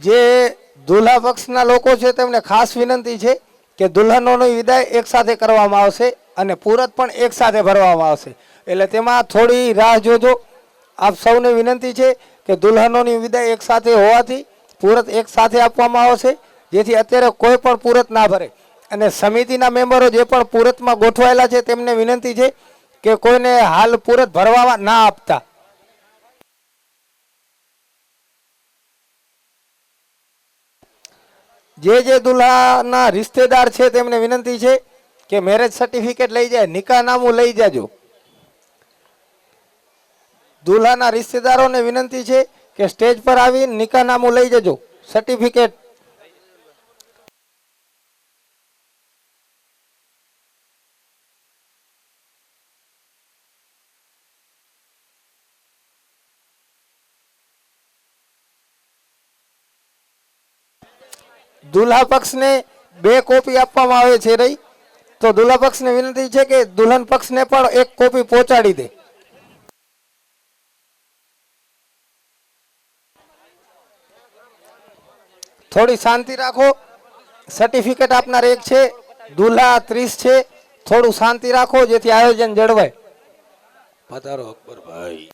જે દુલ્હા પક્ષના લોકો છે તેમને ખાસ વિનંતી છે કે દુલ્હનોની વિદાય એક સાથે કરવામાં આવશે અને પૂરત પણ એક સાથે ભરવામાં આવશે, એટલે તેમાં થોડી રાહ જોજો. આપ સૌને વિનંતી છે કે દુલ્હનોની વિદાય એક સાથે હોવાથી પૂરત એક સાથે આપવામાં આવશે, જેથી અત્યારે કોઈ પણ પૂરત ના ભરે. અને સમિતિના મેમ્બરો જે પણ પૂરતમાં ગોઠવાયેલા છે તેમને વિનંતી છે કે કોઈને હાલ પૂરત ભરવામાં ના આપતા. જે દુલ્હાના રિશ્તેદાર છે તેમને વિનંતી છે કે મેરેજ સર્ટિફિકેટ લઈ જાય, નિકાહનામું લઈ જાજો. દુલ્હાના રિશ્તેદારોને વિનંતી છે કે સ્ટેજ પર આવી નિકાહનામું લઈ જજો, સર્ટિફિકેટ. દુલ્હા પક્ષને 2 કોપી આપવામાં આવે છે રહી, તો દુલ્હા પક્ષને વિનંતી છે કે દુલ્હન પક્ષને પણ 1 કોપી પહોંચાડી દે. થોડી શાંતિ રાખો. સર્ટિફિકેટ આપનાર 1 છે, દુલ્હા 30 છે. થોડું શાંતિ રાખો જેથી આયોજન જળવાય. પધારો અકબરભાઈ.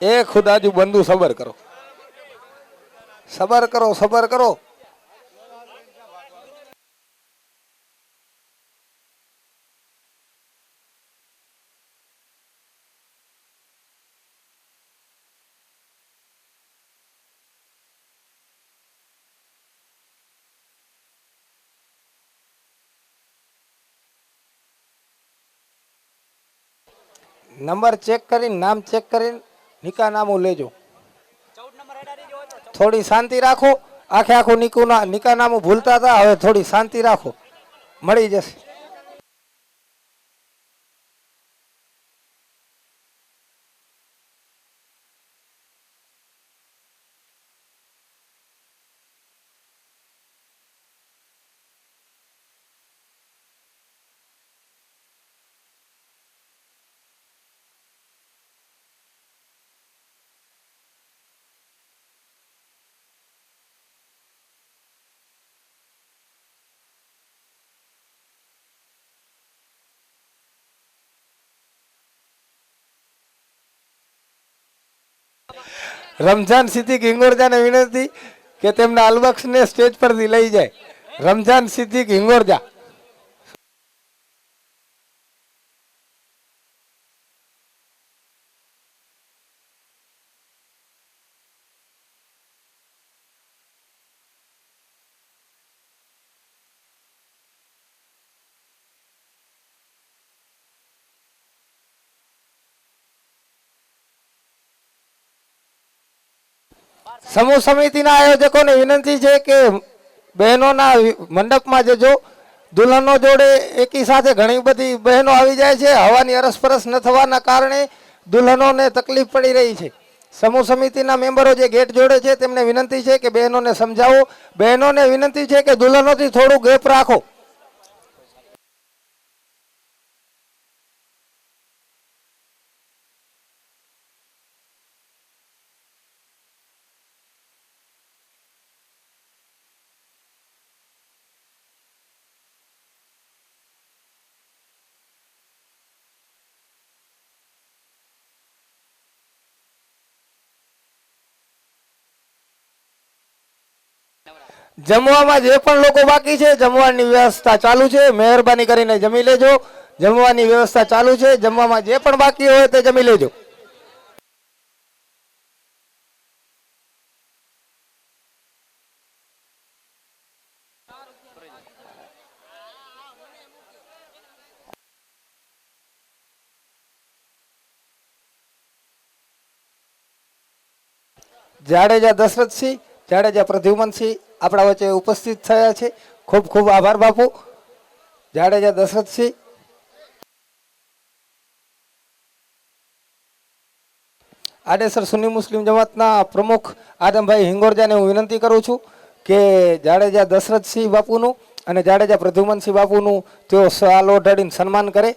એ ખુદાજુ બંધુ સબર કરો, સબર કરો, સબર કરો. નંબર ચેક કરીને, નામ ચેક કરીને નિકાહનામું લેજો. થોડી શાંતિ રાખો. આખું નિકાહનામું ભૂલતા હતા, હવે થોડી શાંતિ રાખો, મળી જશે. રમઝાન સિદ્દીક હિંગોરજાને વિનંતી કે તેમના અલબક્ષને સ્ટેજ પરથી લઈ જાય. રમઝાન સિદ્દીક હિંગોરજા. સમૂહ સમિતિના આયોજકોને વિનંતી છે કે બહેનોના મંડપમાં જજો. દુલ્હનો જોડે એકી સાથે ઘણી બધી બહેનો આવી જાય છે. હવાની અરસપરસ ન થવાના કારણે દુલ્હનોને તકલીફ પડી રહી છે. સમૂહ સમિતિના મેમ્બરો જે ગેટ જોડે છે તેમને વિનંતી છે કે બહેનોને સમજાવો. બહેનોને વિનંતી છે કે દુલ્હનોથી થોડું ગેપ રાખો. જમવામાં જે પણ લોકો બાકી છે જમવાની વ્યવસ્થા ચાલુ છે, મહેરબાની કરીને જમી લેજો. જમવાની વ્યવસ્થા ચાલુ છે, જમવામાં જે પણ બાકી હોય તે જમી લેજો. જાડેજા દશરથસિંહ, જાડેજા પ્રદ્યુમનસિંહ આપણા વચ્ચે ઉપસ્થિત થયા છે. ખૂબ ખૂબ આભાર બાપુ. જાડેજા દશરથસિંહ. આડેસર સુન્ની મુસ્લિમ જમાતના પ્રમુખ આદમભાઈ હિંગોરજાને હું વિનંતી કરું છું કે જાડેજા દશરથસિંહ બાપુનું અને જાડેજા પ્રદ્યુમનસિંહ બાપુનું તેઓ શાલ ઓઢાડીને સન્માન કરે.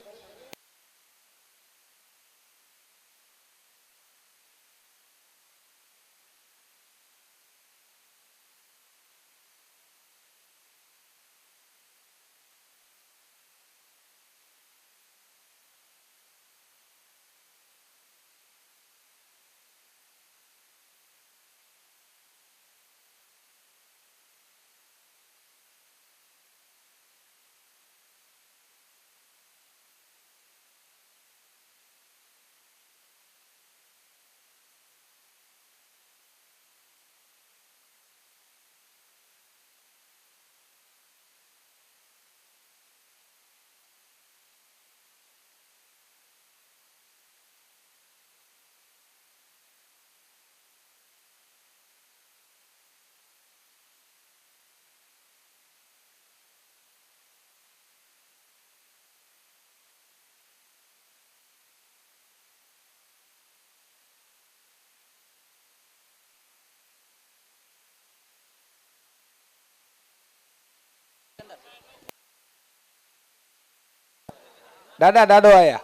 દાદા દાદો આયા.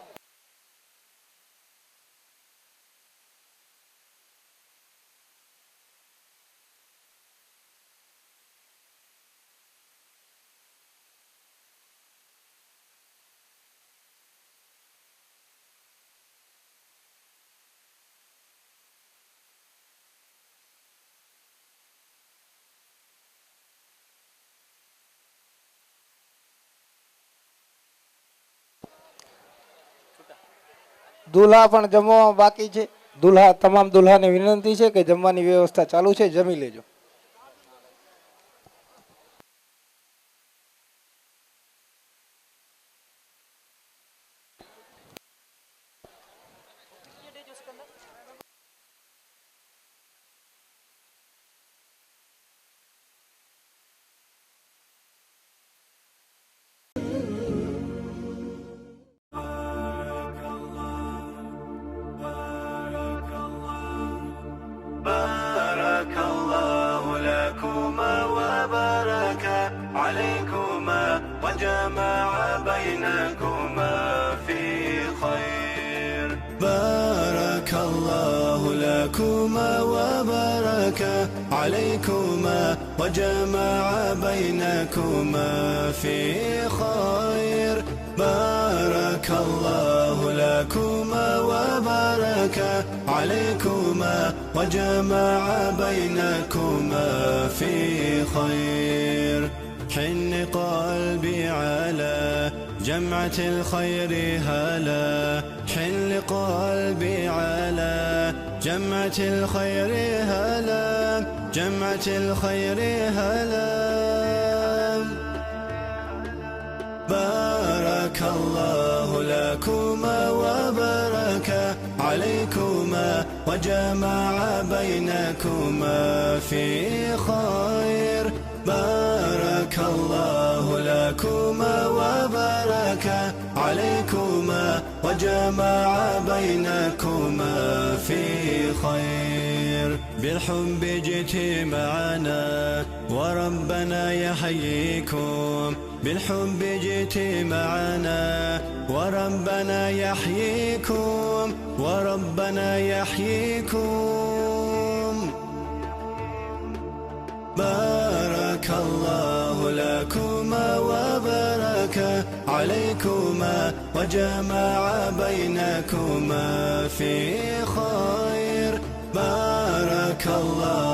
દુલ્હા પણ જમવા બાકી છે. દુલ્હા તમામ દુલ્હાને વિનંતી છે કે જમવાની વ્યવસ્થા ચાલુ છે, જમી લેજો. بارك الله لكما وبارك عليكما وجمع بينكما في خير. بارك الله لكما وبارك عليكما وجمع بينكما في خير. بارك الله لكما وبارك عليكما وجمع بينكما في خير. حن قلبي على جمعة الخير هلا. حن قلبي على جمعة الخير هلا. جمعة الخير هلا. بارك الله لكما وبارك عليكما وجمع بينكما في خير. بارك الله لكما وبارك عليكما وجمع بينكما في خير. بالحب جئت معنا وربنا يحييكم. بالحب جئت معنا وربنا يحييكم. وربنا يحييكم. بارك الله لكما وبارك عليكما وجمع بينكما في خير. بارك الله